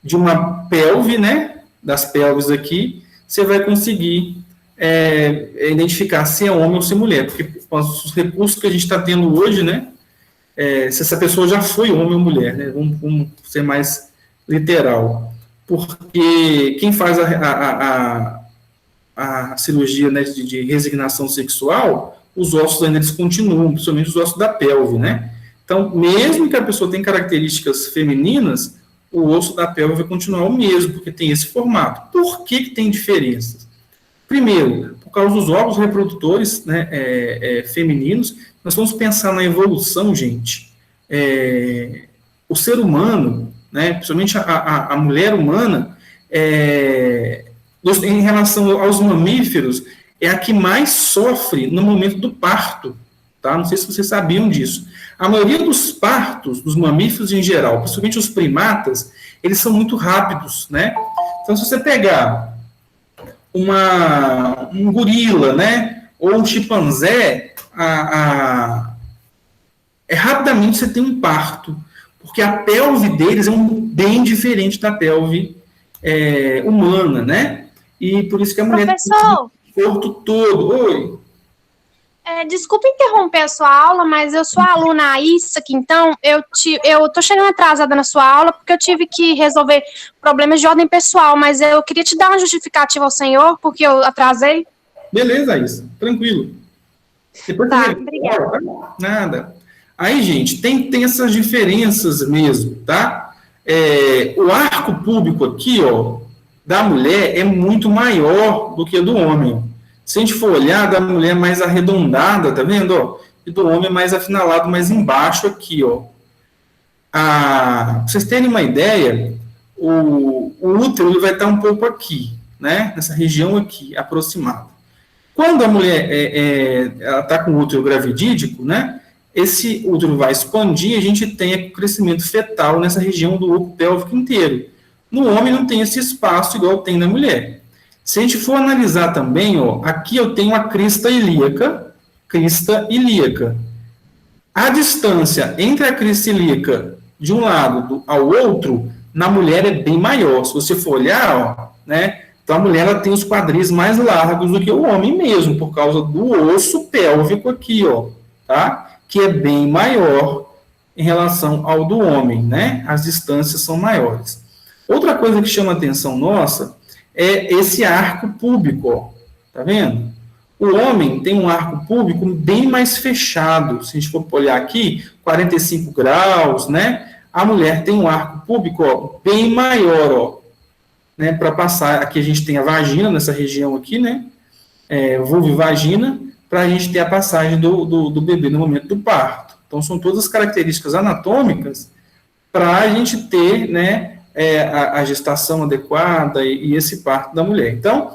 de uma pelve, né, das pelves aqui, você vai conseguir identificar se é homem ou se é mulher, porque com os recursos que a gente está tendo hoje, né, se essa pessoa já foi homem ou mulher, né, vamos ser mais literal, porque quem faz a cirurgia, né, de resignação sexual, os ossos ainda eles continuam, principalmente os ossos da pelve, né? Então, mesmo que a pessoa tenha características femininas, o osso da pelve vai continuar o mesmo, porque tem esse formato. Por que tem diferenças? Primeiro, por causa dos órgãos reprodutores, né, femininos, nós vamos pensar na evolução, gente. O ser humano, né, principalmente a mulher humana, em relação aos mamíferos, é a que mais sofre no momento do parto, tá? Não sei se vocês sabiam disso. A maioria dos partos, dos mamíferos em geral, principalmente os primatas, eles são muito rápidos, né? Então, se você pegar um gorila, né, ou um chimpanzé, rapidamente você tem um parto, porque a pelve deles é bem diferente da pelve humana, né? E por isso que a mulher Professor, tem o corpo todo. Oi. Desculpa interromper a sua aula, mas eu sou a aluna Isaac, então eu tô chegando atrasada na sua aula porque eu tive que resolver problemas de ordem pessoal, mas eu queria te dar uma justificativa ao senhor, porque eu atrasei. Beleza, Isa, tranquilo. Depois obrigada. Nada. Aí, gente, tem essas diferenças mesmo, tá? O arco púbico aqui, ó, da mulher é muito maior do que do homem. Se a gente for olhar, da mulher é mais arredondada, tá vendo? Ó? E do homem é mais afinalado, mais embaixo aqui, ó. Pra vocês terem uma ideia, o útero ele vai estar um pouco aqui, né? Nessa região aqui, aproximada. Quando a mulher ela está com o útero gravidídico, né? Esse útero vai expandir e a gente tem crescimento fetal nessa região do oco pélvico inteiro. No homem não tem esse espaço igual tem na mulher. Se a gente for analisar também, ó, aqui eu tenho a crista ilíaca. A distância entre a crista ilíaca de um lado ao outro, na mulher é bem maior. Se você for olhar, ó, né, então a mulher ela tem os quadris mais largos do que o homem mesmo, por causa do osso pélvico aqui, ó, tá? Que é bem maior em relação ao do homem, né? As distâncias são maiores. Outra coisa que chama a atenção nossa é esse arco púbico, ó. Tá vendo? O homem tem um arco púbico bem mais fechado. Se a gente for olhar aqui, 45 graus, né? A mulher tem um arco púbico, ó, bem maior, ó. Né? Para passar, aqui a gente tem a vagina, nessa região aqui, né? Vulva e vagina, para a gente ter a passagem do bebê no momento do parto. Então, são todas as características anatômicas para a gente ter, né? A gestação adequada e esse parto da mulher. Então,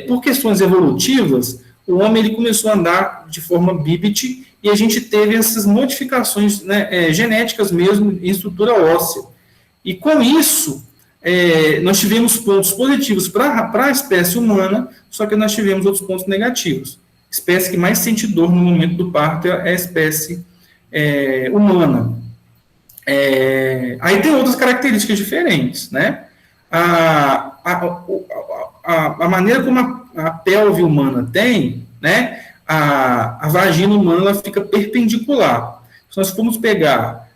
por questões evolutivas, o homem ele começou a andar de forma bípede e a gente teve essas modificações, né, genéticas mesmo em estrutura óssea. E com isso, nós tivemos pontos positivos para a espécie humana, só que nós tivemos outros pontos negativos. A espécie que mais sente dor no momento do parto é a espécie humana. Aí tem outras características diferentes, né? A maneira como a pelve humana tem, né? A vagina humana ela fica perpendicular. Se nós formos pegar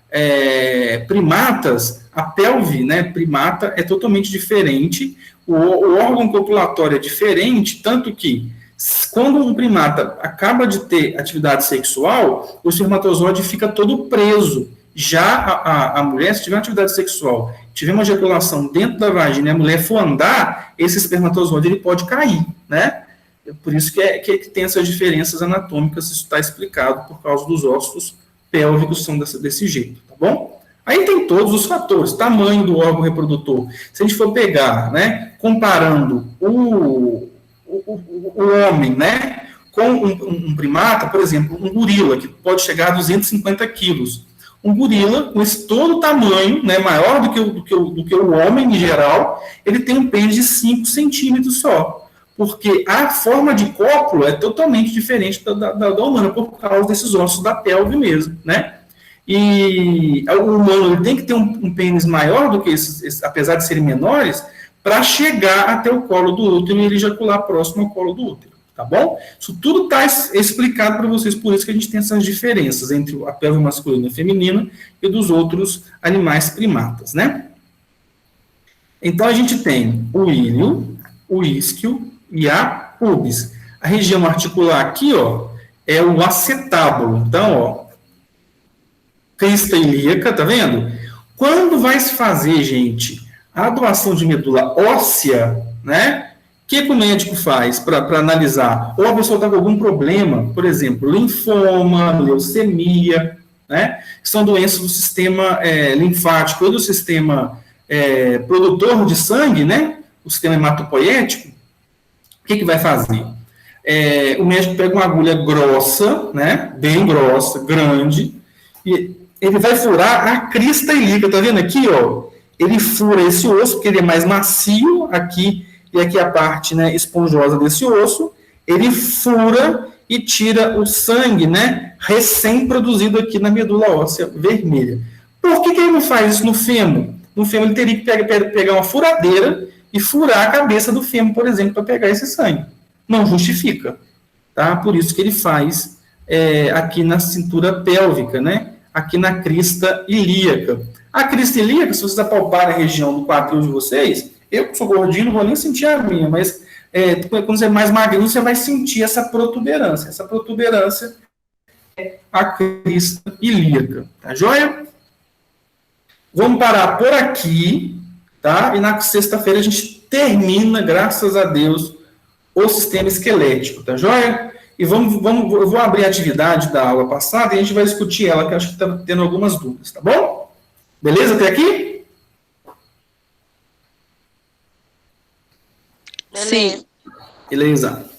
primatas, a pelve, né, primata é totalmente diferente, o órgão copulatório é diferente, tanto que quando um primata acaba de ter atividade sexual, o espermatozoide fica todo preso. Já a mulher, se tiver uma atividade sexual, tiver uma ejaculação dentro da vagina e a mulher for andar, esse espermatozoide ele pode cair, né? Por isso que tem essas diferenças anatômicas, isso está explicado por causa dos ossos pélvicos são desse jeito, tá bom? Aí tem todos os fatores, tamanho do órgão reprodutor. Se a gente for pegar, né, comparando o homem, né, com um primata, por exemplo, um gorila, que pode chegar a 250 quilos. Um gorila, com esse todo tamanho, né, maior do que o homem em geral, ele tem um pênis de 5 centímetros só. Porque a forma de cópula é totalmente diferente da humana, por causa desses ossos da pelve mesmo, né? E o humano ele tem que ter um pênis maior do que esses, apesar de serem menores, para chegar até o colo do útero e ele ejacular próximo ao colo do útero, tá bom? Isso tudo está explicado para vocês, por isso que a gente tem essas diferenças entre a pelve masculina e feminina e dos outros animais primatas, né? Então, a gente tem o ilho, o isquio e a pubis. A região articular aqui, ó, é o acetábulo. Então, ó, crista ilíaca, tá vendo? Quando vai se fazer, gente, a doação de medula óssea, né? O que o médico faz para analisar? Ou a pessoa está com algum problema, por exemplo, linfoma, leucemia, né? Que são doenças do sistema linfático ou do sistema produtor de sangue, né? O sistema hematopoético. O que vai fazer? O médico pega uma agulha grossa, né? Bem grossa, grande, e ele vai furar a crista ilíaca, tá vendo aqui, ó? Ele fura esse osso, porque ele é mais macio aqui, e aqui a parte, né, esponjosa desse osso, ele fura e tira o sangue, né, recém-produzido aqui na medula óssea vermelha. Por que ele não faz isso no fêmur? No fêmur ele teria que pegar uma furadeira e furar a cabeça do fêmur, por exemplo, para pegar esse sangue. Não justifica, tá? Por isso que ele faz aqui na cintura pélvica, né, aqui na crista ilíaca. A crista ilíaca, se vocês apalparem a região do quadril de vocês, eu que sou gordinho, não vou nem sentir a minha, mas quando você é mais magrinho, você vai sentir essa protuberância. Essa protuberância é a crista ilíaca. Tá joia? Vamos parar por aqui, tá? E na sexta-feira a gente termina, graças a Deus, o sistema esquelético. Tá joia? E eu vou abrir a atividade da aula passada e a gente vai discutir ela, que eu acho que está tendo algumas dúvidas, tá bom? Beleza até aqui? Sim. Beleza.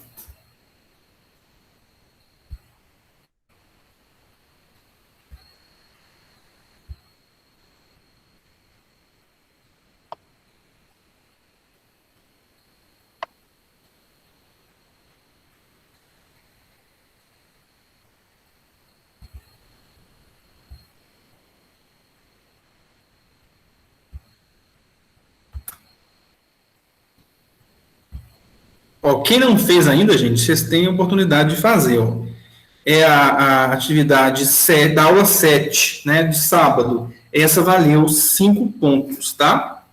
Ó, quem não fez ainda, gente, vocês têm a oportunidade de fazer. Ó. É a atividade da aula 7, né, de sábado. Essa valeu 5 pontos, tá?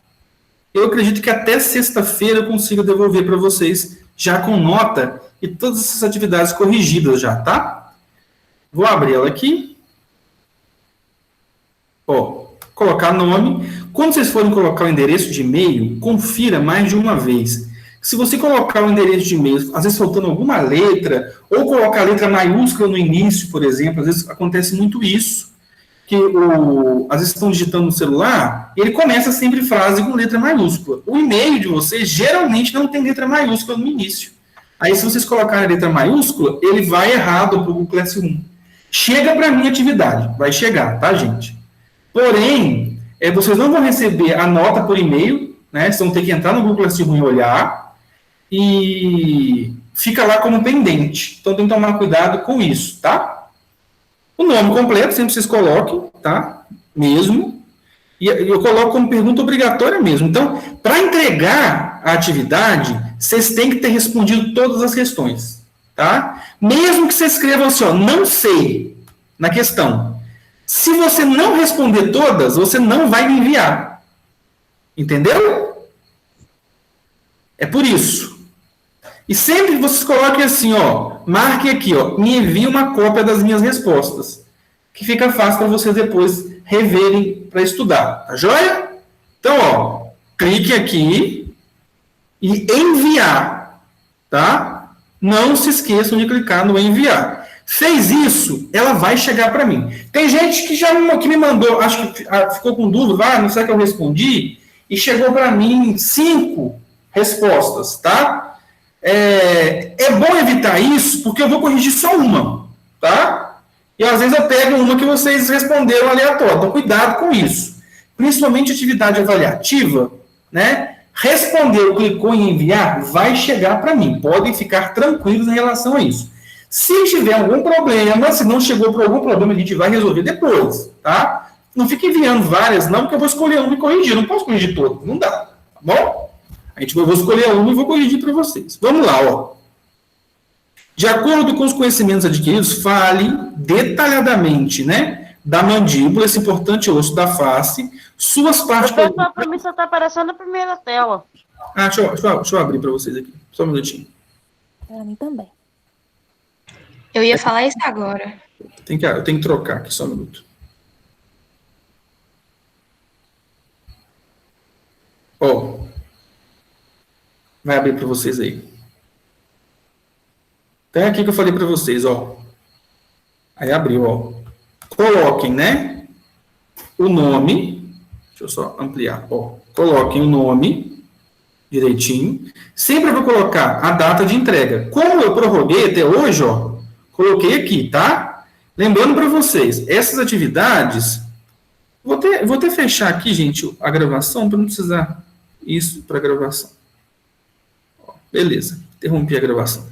Eu acredito que até sexta-feira eu consigo devolver para vocês, já com nota e todas essas atividades corrigidas já, tá? Vou abrir ela aqui. Ó, colocar nome. Quando vocês forem colocar o endereço de e-mail, confira mais de uma vez. Se você colocar o endereço de e-mail, às vezes faltando alguma letra, ou colocar a letra maiúscula no início, por exemplo, às vezes acontece muito isso, que às vezes estão digitando no celular, e ele começa sempre frase com letra maiúscula. O e-mail de vocês geralmente não tem letra maiúscula no início. Aí, se vocês colocarem a letra maiúscula, ele vai errado para o Google Classroom. Chega para a minha atividade, vai chegar, tá, gente? Porém, vocês não vão receber a nota por e-mail, né? Vocês vão ter que entrar no Google Classroom e olhar, e fica lá como pendente. Então, tem que tomar cuidado com isso, tá? O nome completo, sempre vocês coloquem, tá? Mesmo. E eu coloco como pergunta obrigatória mesmo. Então, para entregar a atividade, vocês têm que ter respondido todas as questões, tá? Mesmo que você escreva assim, ó, não sei, na questão. Se você não responder todas, você não vai me enviar. Entendeu? É por isso. E sempre que vocês coloquem assim, ó, marquem aqui, ó, me envie uma cópia das minhas respostas, que fica fácil para vocês depois reverem para estudar, tá joia? Então, ó, clique aqui e enviar, tá? Não se esqueçam de clicar no enviar. Fez isso, ela vai chegar para mim. Tem gente que me mandou, acho que ficou com dúvida, não sei que eu respondi, e chegou para mim 5 respostas, tá? É bom evitar isso, porque eu vou corrigir só uma, tá? E às vezes eu pego uma que vocês responderam aleatório, então cuidado com isso. Principalmente atividade avaliativa, né? Respondeu, clicou em enviar, vai chegar para mim. Podem ficar tranquilos em relação a isso. Se tiver algum problema, se não chegou por algum problema, a gente vai resolver depois, tá? Não fique enviando várias, não, porque eu vou escolher uma e corrigir. Não posso corrigir todas, não dá, tá bom? Eu vou escolher uma e vou corrigir para vocês. Vamos lá, ó. De acordo com os conhecimentos adquiridos, fale detalhadamente, né, da mandíbula, esse importante osso da face, suas partes... Para mim só está aparecendo na primeira tela. Deixa eu abrir para vocês aqui, só um minutinho. Para mim também. Eu ia falar isso agora. Eu tenho que trocar aqui, só um minuto. Ó, vai abrir para vocês aí. Tem aqui que eu falei para vocês, ó. Aí abriu, ó. Coloquem, né, o nome. Deixa eu só ampliar, ó. Coloquem o nome direitinho. Sempre vou colocar a data de entrega. Como eu prorroguei até hoje, ó, coloquei aqui, tá? Lembrando para vocês, essas atividades... Vou até fechar aqui, gente, a gravação, para não precisar isso para gravação. Ó, beleza, interrompi a gravação.